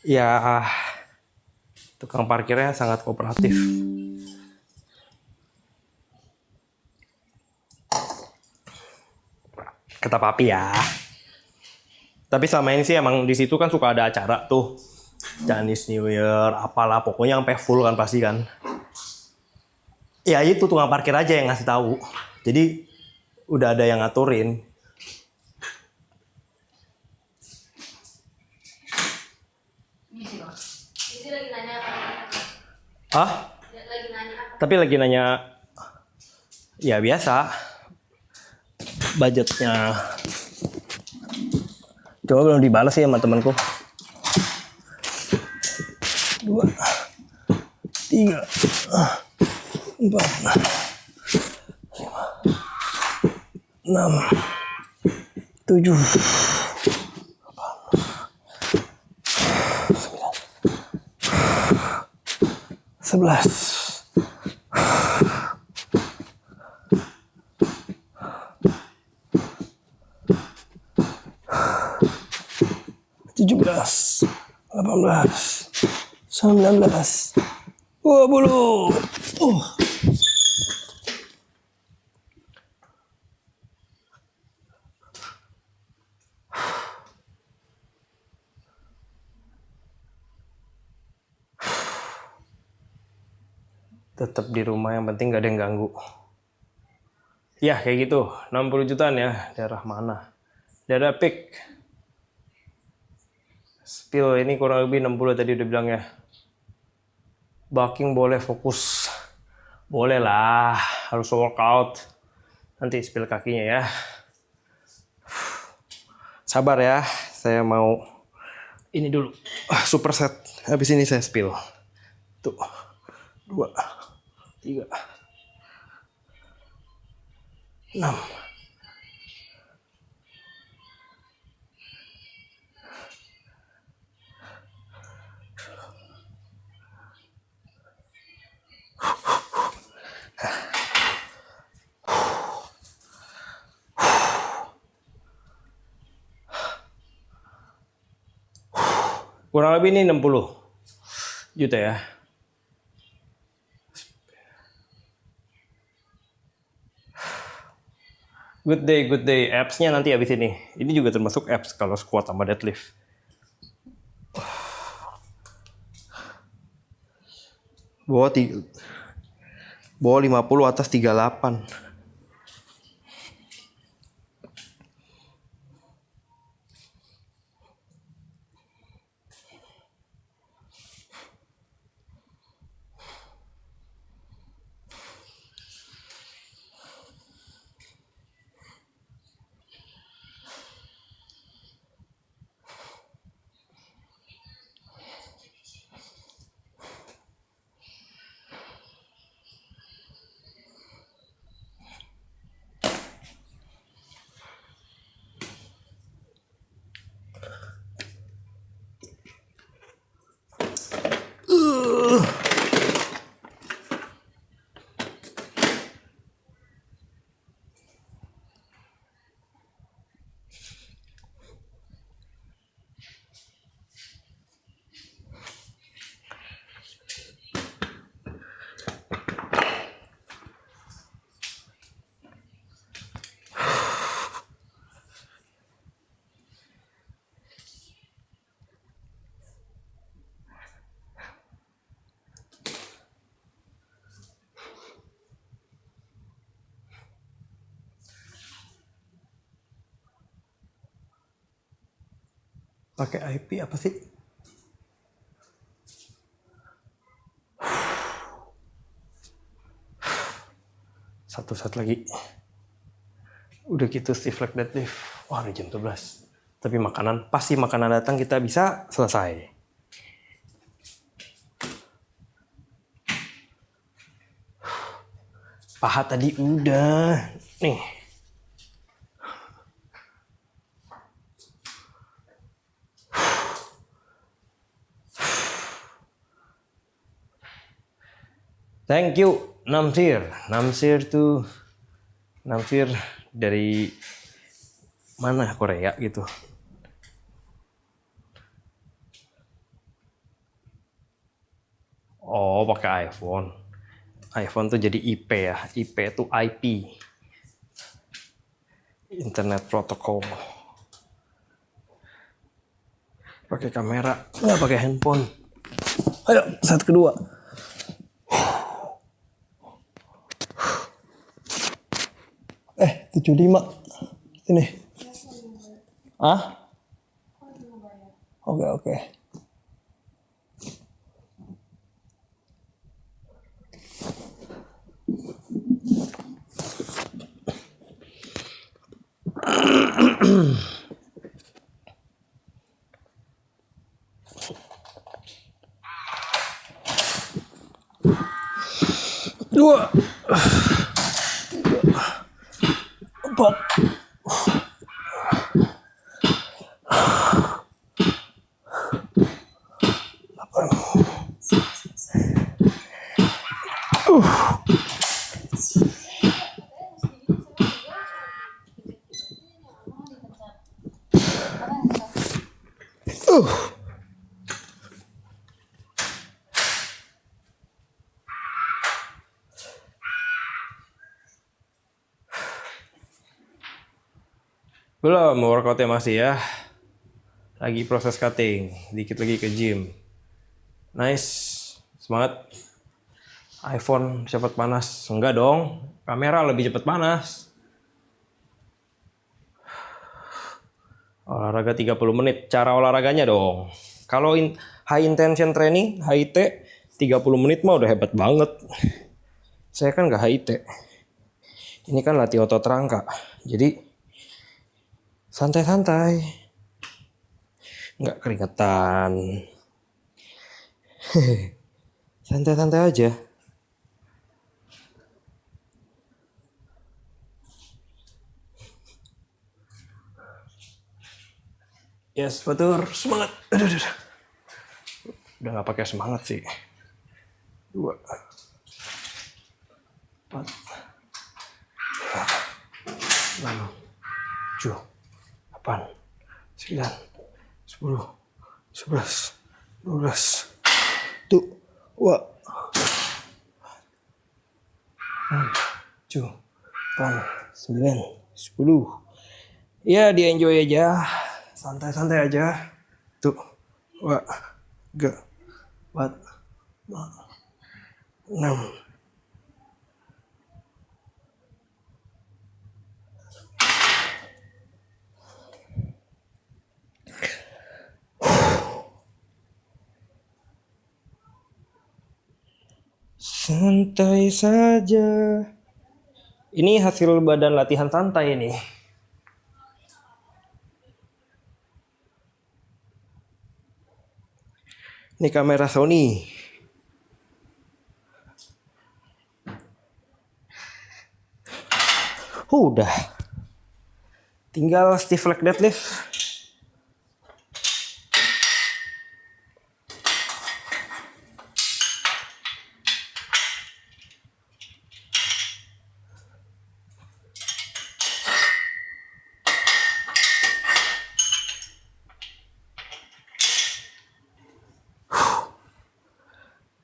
ya tukang parkirnya sangat kooperatif. Kata papi ya. Tapi selama ini sih emang di situ kan suka ada acara tuh. Chinese New Year, apalah pokoknya sampai full kan pasti kan. Ya itu tukang parkir aja yang ngasih tahu. Jadi udah ada yang ngaturin. Jadi lagi nanya apa? Ah? Lagi nanya apa? Tapi lagi nanya ya biasa. Budgetnya. Coba belum dibalas sih sama temanku. 2 3 4 5 6 7 11 17 18 19 20. Tetap di rumah, yang penting gak ada yang ganggu. Ya kayak gitu, 60 jutaan ya. Daerah mana? Daerah Peak. Spill ini kurang lebih 60 tadi udah bilang ya. Bulking boleh, fokus. Boleh lah, harus workout. Nanti spill kakinya ya. Sabar ya, saya mau ini dulu. Superset, habis ini saya spill. Tuh, 2 3 6 kurang lebih ini 60 juta ya. Good day. Abs-nya nanti habis ini. Ini juga termasuk abs kalau squat sama deadlift. Bawah 50 atas 38. Pakai IP apa sih? Satu saat lagi. Udah gitu Steve Flag deadlift. Wah, udah jam 12. Tapi pasti makanan datang kita bisa selesai. Paha tadi udah. Nih. Thank you, Namsir. Namsir dari mana, Korea gitu. Oh, pakai iPhone. iPhone tuh jadi IP ya. IP itu IP. Internet Protocol. Pakai kamera, nggak pakai handphone. Ayo, saat kedua. 75. Ini. Ah? Oke. Dua. 4. Belum, workoutnya masih ya. Lagi proses cutting, dikit lagi ke gym. Nice, semangat. iPhone cepat panas. Enggak dong, kamera lebih cepat panas. Olahraga 30 menit, cara olahraganya dong. Kalau high intention training, HIT, 30 menit mah udah hebat banget. Saya kan nggak HIT. Ini kan latih otot rangka. Jadi santai-santai. Nggak keringetan. Santai-santai aja. Yes, Fatur, semangat. Aduh. Udah nggak pakai semangat sih. 2, 4, 6, 7, 8, 9, 10, 11, 12, 1, 2, 6, 7, 8, 9, 10. Ya, di enjoy aja. Santai-santai aja. 1, 2, 3, 4, 5, 6. Santai saja. Ini hasil badan latihan santai ini. Ini kamera Sony. Udah. Tinggal stiff leg deadlift.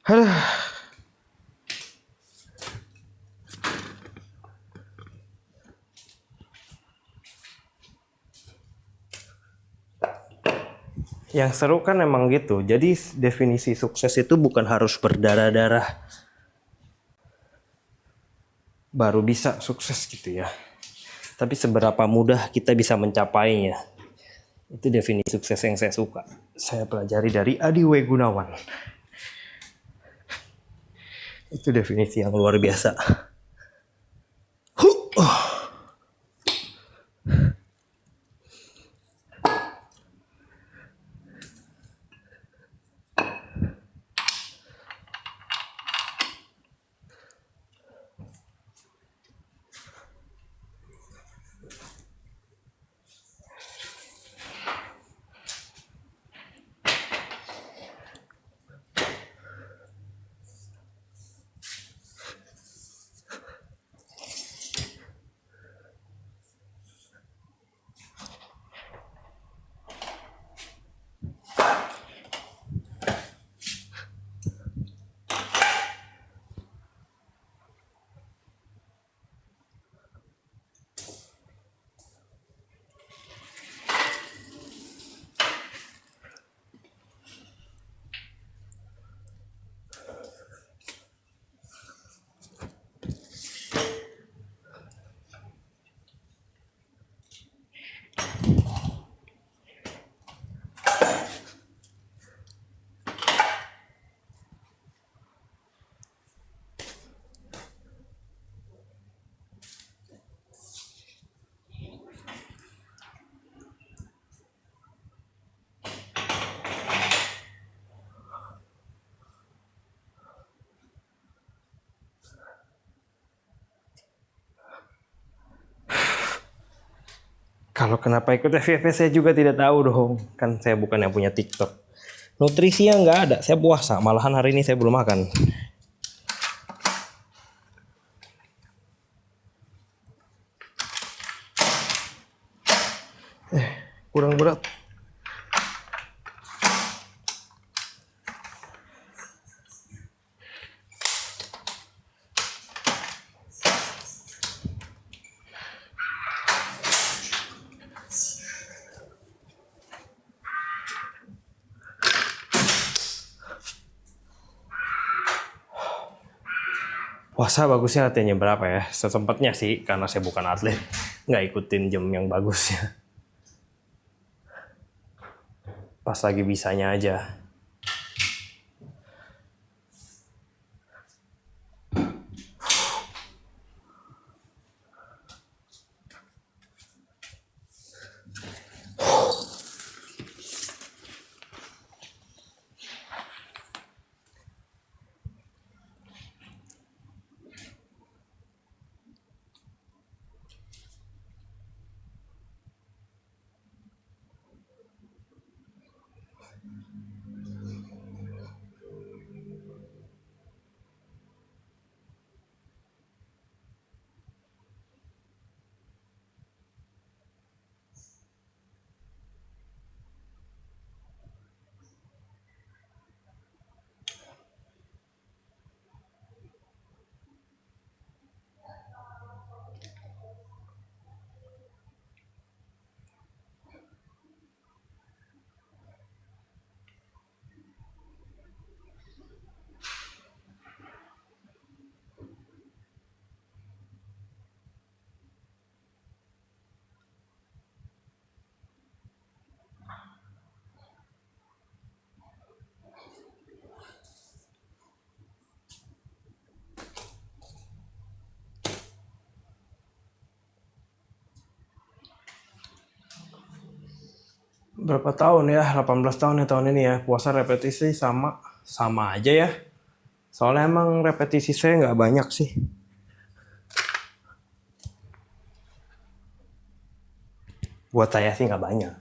Aduh. Yang seru kan emang gitu. Jadi definisi sukses itu bukan harus berdarah-darah baru bisa sukses gitu ya. Tapi seberapa mudah kita bisa mencapainya. Itu definisi sukses yang saya suka. Saya pelajari dari Adi W. Gunawan. Itu definisi yang luar biasa. Kalau kenapa ikut FVP saya juga tidak tahu dong. Kan saya bukan yang punya TikTok. Nutrisinya nggak ada. Saya puasa. Malahan hari ini saya belum makan. Kurang berat. Puasa bagusnya latihannya berapa ya? Sesempatnya sih, karena saya bukan atlet. Nggak ikutin jam yang bagusnya. Pas lagi bisanya aja. Berapa tahun ya? 18 tahun ya tahun ini ya. Puasa repetisi sama aja ya. Soalnya emang repetisi saya nggak banyak sih. Buat saya sih nggak banyak.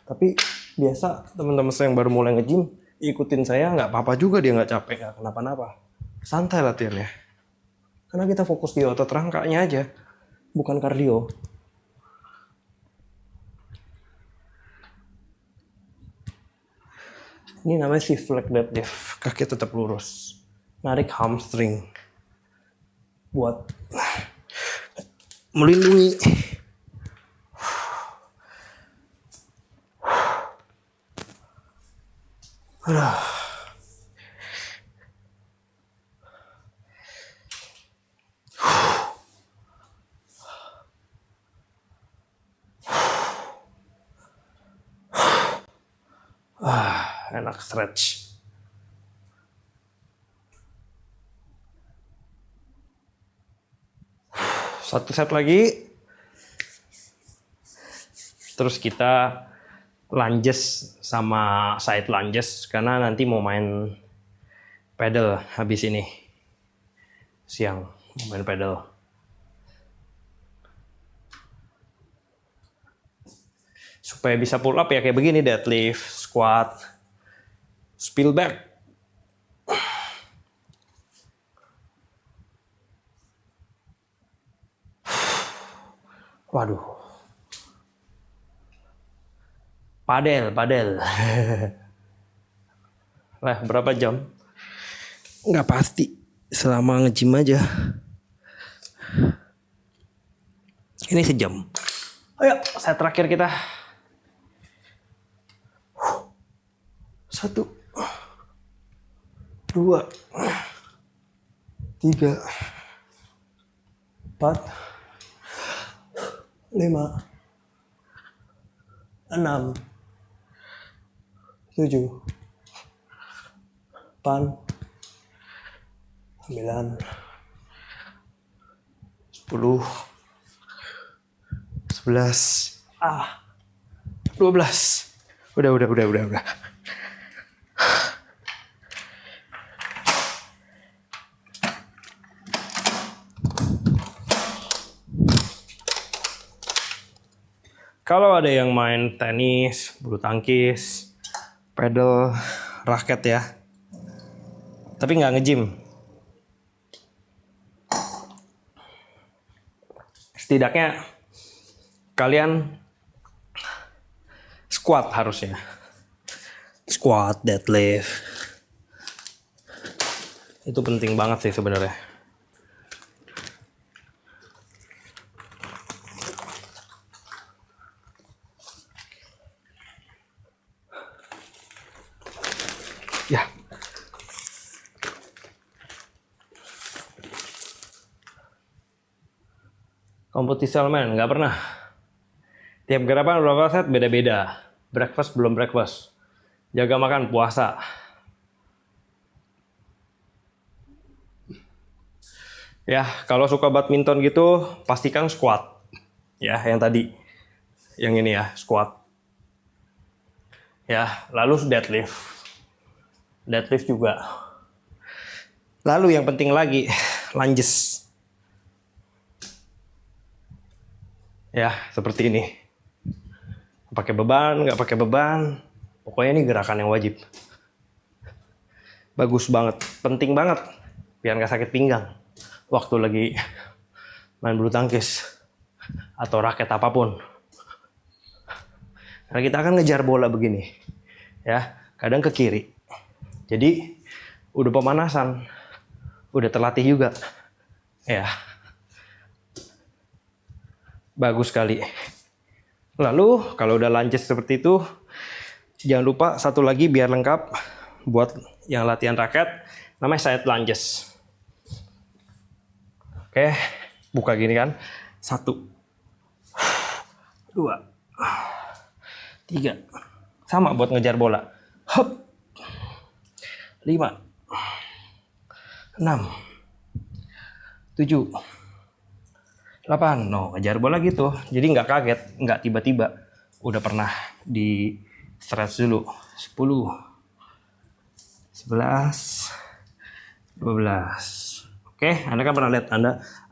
Tapi biasa teman-teman saya yang baru mulai nge-gym ikutin saya, nggak apa-apa juga, dia nggak capek, nggak kenapa-napa. Santai latihannya. Karena kita fokus di otot rangkanya aja, bukan kardio. Ini namanya shift leg deadlift. Kaki tetap lurus. Narik hamstring. Buat melindungi. enak stretch. Satu set lagi. Terus kita lunges sama side lunges karena nanti mau main pedal habis ini. Siang mau main pedal. Supaya bisa pull up ya kayak begini, deadlift, squat, spill back. Waduh. Padel. Lah, berapa jam? Nggak pasti. Selama nge-gym aja. Ini sejam. Ayo, set terakhir kita. 1, 2, 3, 4, 5, 6, 7, 8, 9, 10, 11, 12. Udah. Kalau ada yang main tenis, bulu tangkis, pedal, raket ya, tapi nggak nge-gym, setidaknya kalian squat harusnya. Squat, deadlift. Itu penting banget sih sebenarnya. Ya. Kompetisi elemen nggak pernah. Tiap gerakan berapa set beda-beda. Breakfast belum breakfast. Jaga makan puasa. Ya, kalau suka badminton gitu pastikan squat. Ya, yang tadi. Yang ini ya, squat. Ya, lalu deadlift. Deadlift juga. Lalu yang penting lagi, lunges. Ya, seperti ini. Pakai beban, nggak pakai beban. Pokoknya ini gerakan yang wajib. Bagus banget, penting banget. Biar nggak sakit pinggang. Waktu lagi main bulu tangkis. Atau raket apapun. Karena kita akan ngejar bola begini. Ya, kadang ke kiri. Jadi, udah pemanasan. Udah terlatih juga. Ya. Bagus sekali. Lalu kalau udah lunges seperti itu, jangan lupa satu lagi biar lengkap buat yang latihan raket, namanya side lunges. Oke, buka gini kan. 1, 2, 3. Sama buat ngejar bola. Hop. 5, 6, 7, 8. No, ngejar bola gitu. Jadi nggak kaget, nggak tiba-tiba. Udah pernah di stretch dulu. 10, 11, 12. Oke, Anda kan pernah lihat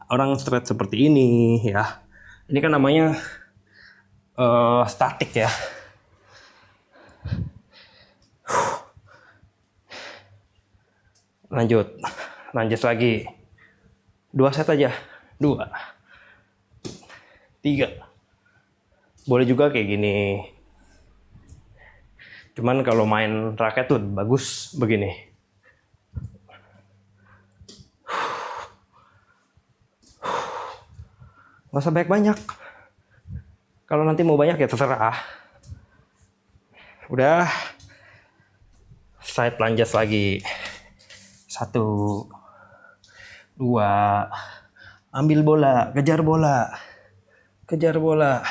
orang stretch seperti ini ya. Ini kan namanya statik ya. Lanjut. Lanjut lagi. 2 set aja. 2, 3. Boleh juga kayak gini. Cuman kalau main raket tuh bagus begini. Gak usah banyak-banyak. Kalau nanti mau banyak ya terserah. Udah. Side lunges lagi. 1, 2. Ambil bola, kejar bola. Kejar bola.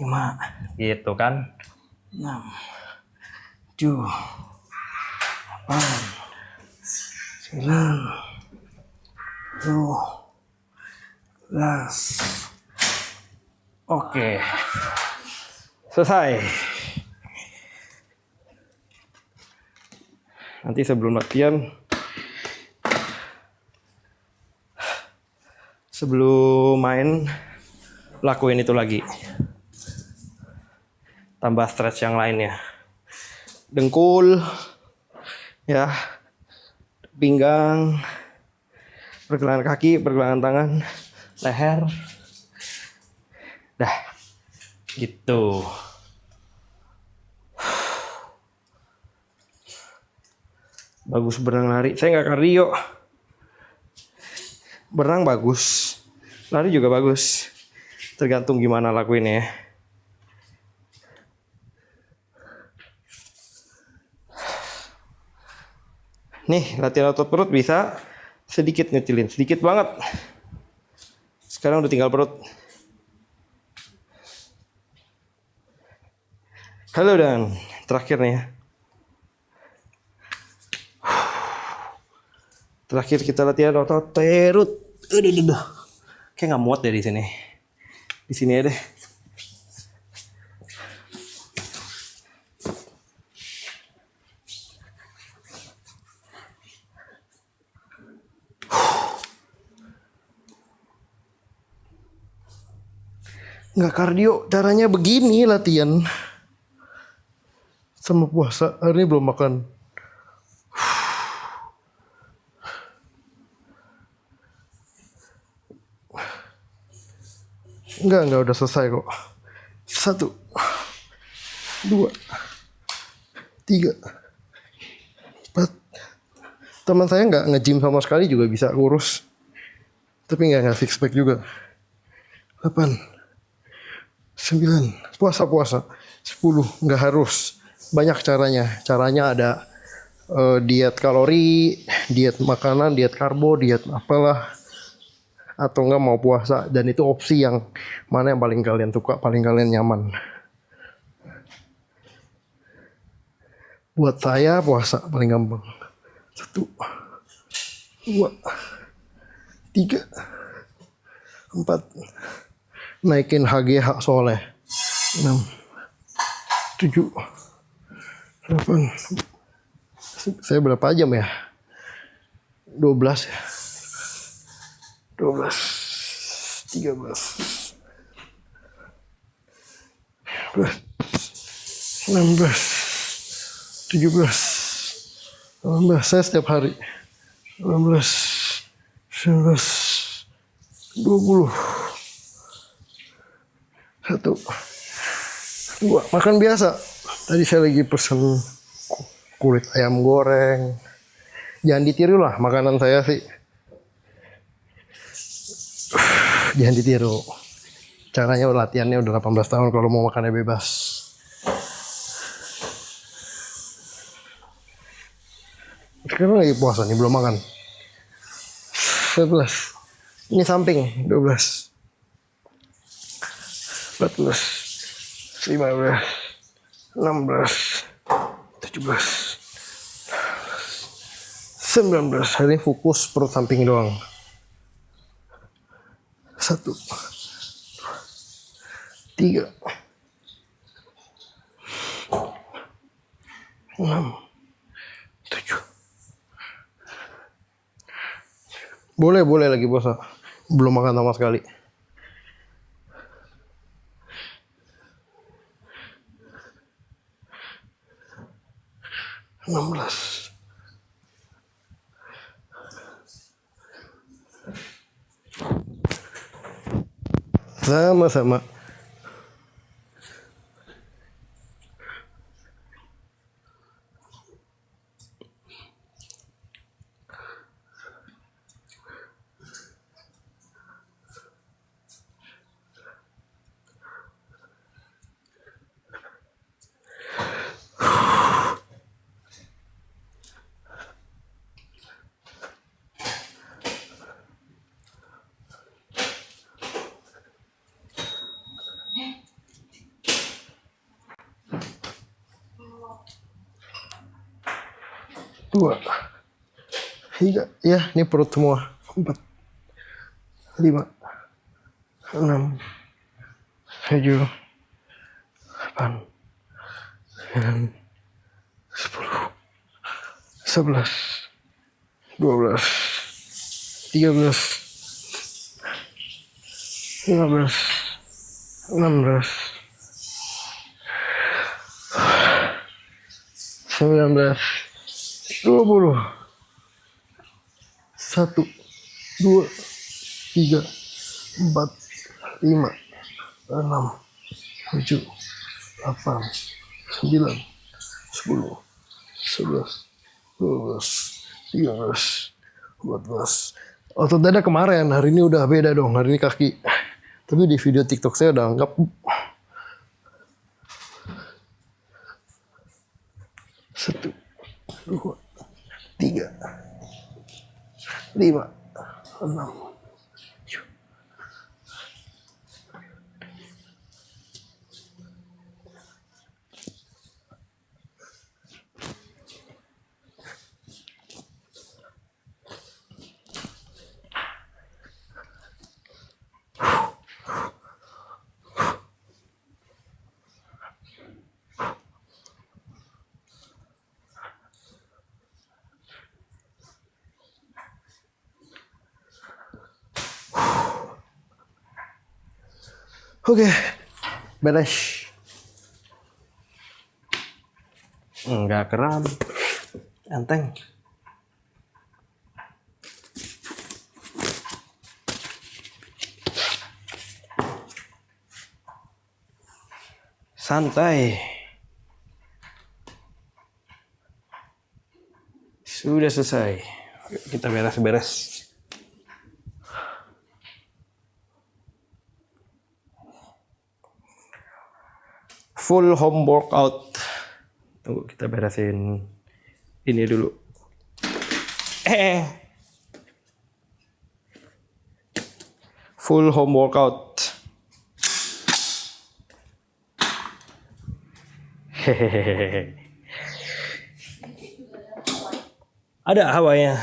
5. Gitu kan. 6, 7, 8, 9, 12. Oke. Selesai. Nanti sebelum latihan, sebelum main, lakuin itu lagi. Tambah stretch yang lainnya. Dengkul, ya, pinggang, pergelangan kaki, pergelangan tangan, leher. Dah, gitu. Bagus berenang lari. Saya nggak kardio. Berenang bagus, lari juga bagus. Tergantung gimana lakuinnya ya. Nih, latihan otot perut bisa sedikit ngecilin, sedikit banget. Sekarang udah tinggal perut. Halo dan terakhir nih ya. Terakhir kita latihan otot perut. Aduh. Kayak nggak muat deh di sini. Di sini ya deh. Nggak kardio, caranya begini latihan. Sama puasa, hari ini belum makan. Enggak udah selesai kok. 1, 2, 3, 4. Teman saya nggak nge-gym sama sekali juga bisa kurus. Tapi nggak six pack juga. 8, 9, puasa. 10, nggak harus. Banyak caranya. Caranya ada diet kalori, diet makanan, diet karbo, diet apalah. Atau enggak mau puasa. Dan itu opsi yang mana yang paling kalian suka, paling kalian nyaman. Buat saya puasa paling gampang. 1, 2, 3, 4. Naikin HGH soleh. 6, 7, 8. Saya berapa jam ya? 12 ya. 12, 13, 16, 17, 18. Saya setiap hari. 18, 19, 20. 1, 2. Makan biasa. Tadi saya lagi pesen kulit ayam goreng. Jangan ditiru lah makanan saya sih. Jangan ditiru. Caranya latihannya udah 18 tahun kalau mau makannya bebas. Sekarang lagi puasa nih, belum makan. 11. Ini samping, 12. 14. 15. 16. 17. 19. Hari ini fokus perut samping doang. 1, 3, 6, 7. Boleh lagi puasa. Belum makan sama sekali. 16. Sama-sama. 2, 3. Ya, ini perut semua. 4, 5, 6, 7, 8, 9, 10, 11, 12, 13, 15, 16, 19, 20, 1, 2, 3, 4, 5, 6, 7, 8, 9, 10, 11, 12, 13, 14. Otot dada kemarin, hari ini udah beda dong. Hari ini kaki. Tapi di video TikTok saya udah anggap 1, 2, 3, 5, 6. Oke, beres. Enggak kram, enteng. Santai. Sudah selesai. Kita beres-beres. Full home workout. Tunggu kita beresin ini dulu. Full home workout. Hehehe. Ada hawanya.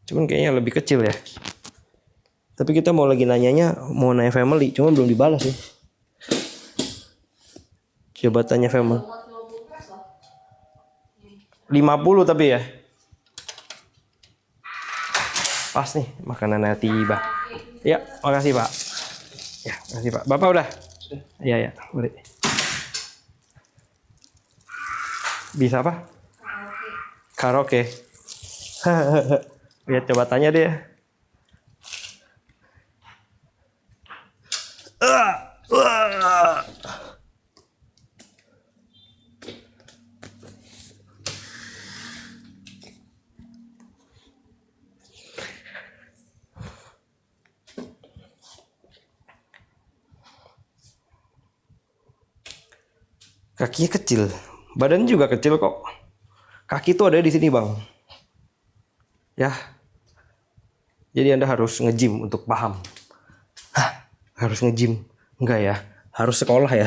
Cuman kayaknya lebih kecil ya. Tapi kita mau lagi nanyanya, mau nanya family, cuma belum dibalas ya. Coba tanya family. 50 tapi ya. Pas nih, makanannya tiba. Ya, makasih Pak. Ya, makasih Pak. Bapak udah? Iya, ya, boleh. Bisa apa? Karaoke. Lihat coba tanya dia. Kakinya kecil, badan juga kecil kok. Kaki tuh ada di sini bang. Ya, jadi Anda harus nge-gym untuk paham. Hah, harus nge-gym? Enggak ya, harus sekolah ya.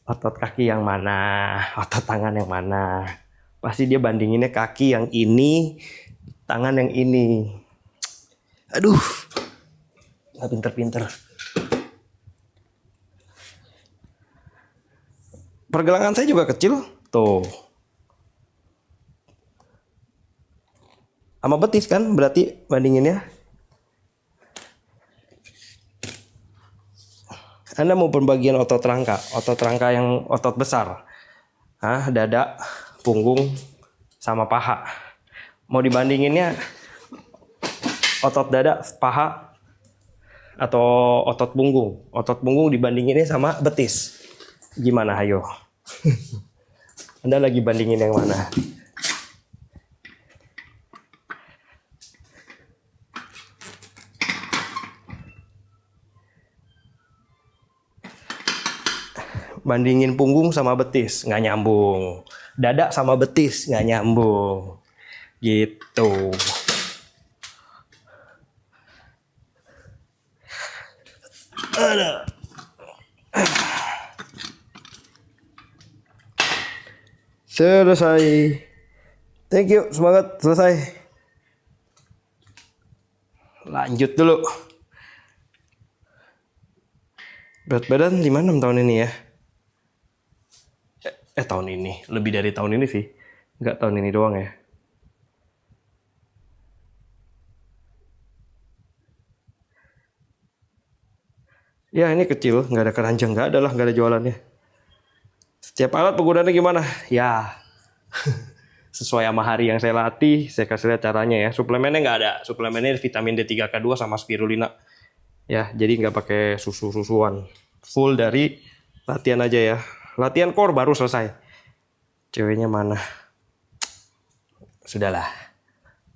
Otot kaki yang mana, otot tangan yang mana. Pasti dia bandinginnya kaki yang ini, tangan yang ini. Aduh, nggak pinter-pinter. Pergelangan saya juga kecil, tuh. Sama betis kan, berarti bandinginnya. Anda mau pembagian otot rangka yang otot besar. Dada, punggung, sama paha. Mau dibandinginnya otot dada, paha, atau otot punggung. Otot punggung dibandinginnya sama betis. Gimana ayo? Anda lagi bandingin yang mana? Bandingin punggung sama betis, nggak nyambung. Dada sama betis, nggak nyambung. Gitu. Ada. Selesai. Thank you, semangat, selesai. Lanjut dulu. Berat badan 56 tahun ini ya. Tahun ini. Lebih dari tahun ini sih. Nggak tahun ini doang ya. Ya ini kecil, nggak ada keranjang, nggak ada lah, nggak ada jualannya. Setiap alat penggunaannya gimana? Ya, sesuai sama hari yang saya latih, saya kasih lihat caranya ya. Suplemennya nggak ada, suplemennya vitamin D3K2 sama spirulina. Ya, jadi nggak pakai susu-susuan. Full dari latihan aja ya. Latihan core baru selesai. Ceweknya mana? Sudahlah,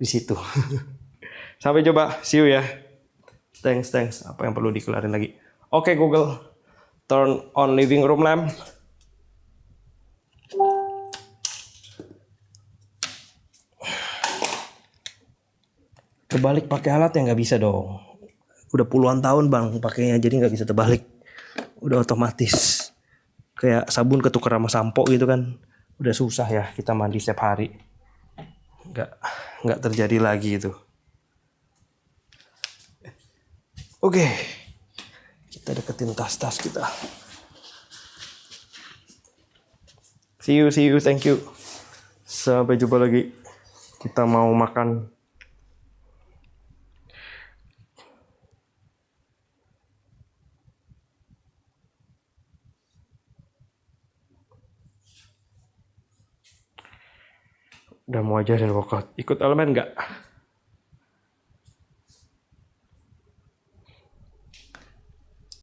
di situ. Sampai coba, see you ya. Thanks. Apa yang perlu dikelarin lagi? Oke Google, turn on living room lamp. Kebalik pakai alat ya nggak bisa dong. Udah puluhan tahun bang pakainya, jadi nggak bisa terbalik. Udah otomatis. Kayak sabun ketukar sama sampo gitu kan. Udah susah ya kita mandi setiap hari. Nggak terjadi lagi itu. Oke. Kita deketin tas-tas kita. See you, thank you. Sampai jumpa lagi. Kita mau makan. Udah mau ajarin workout. Ikut elemen nggak?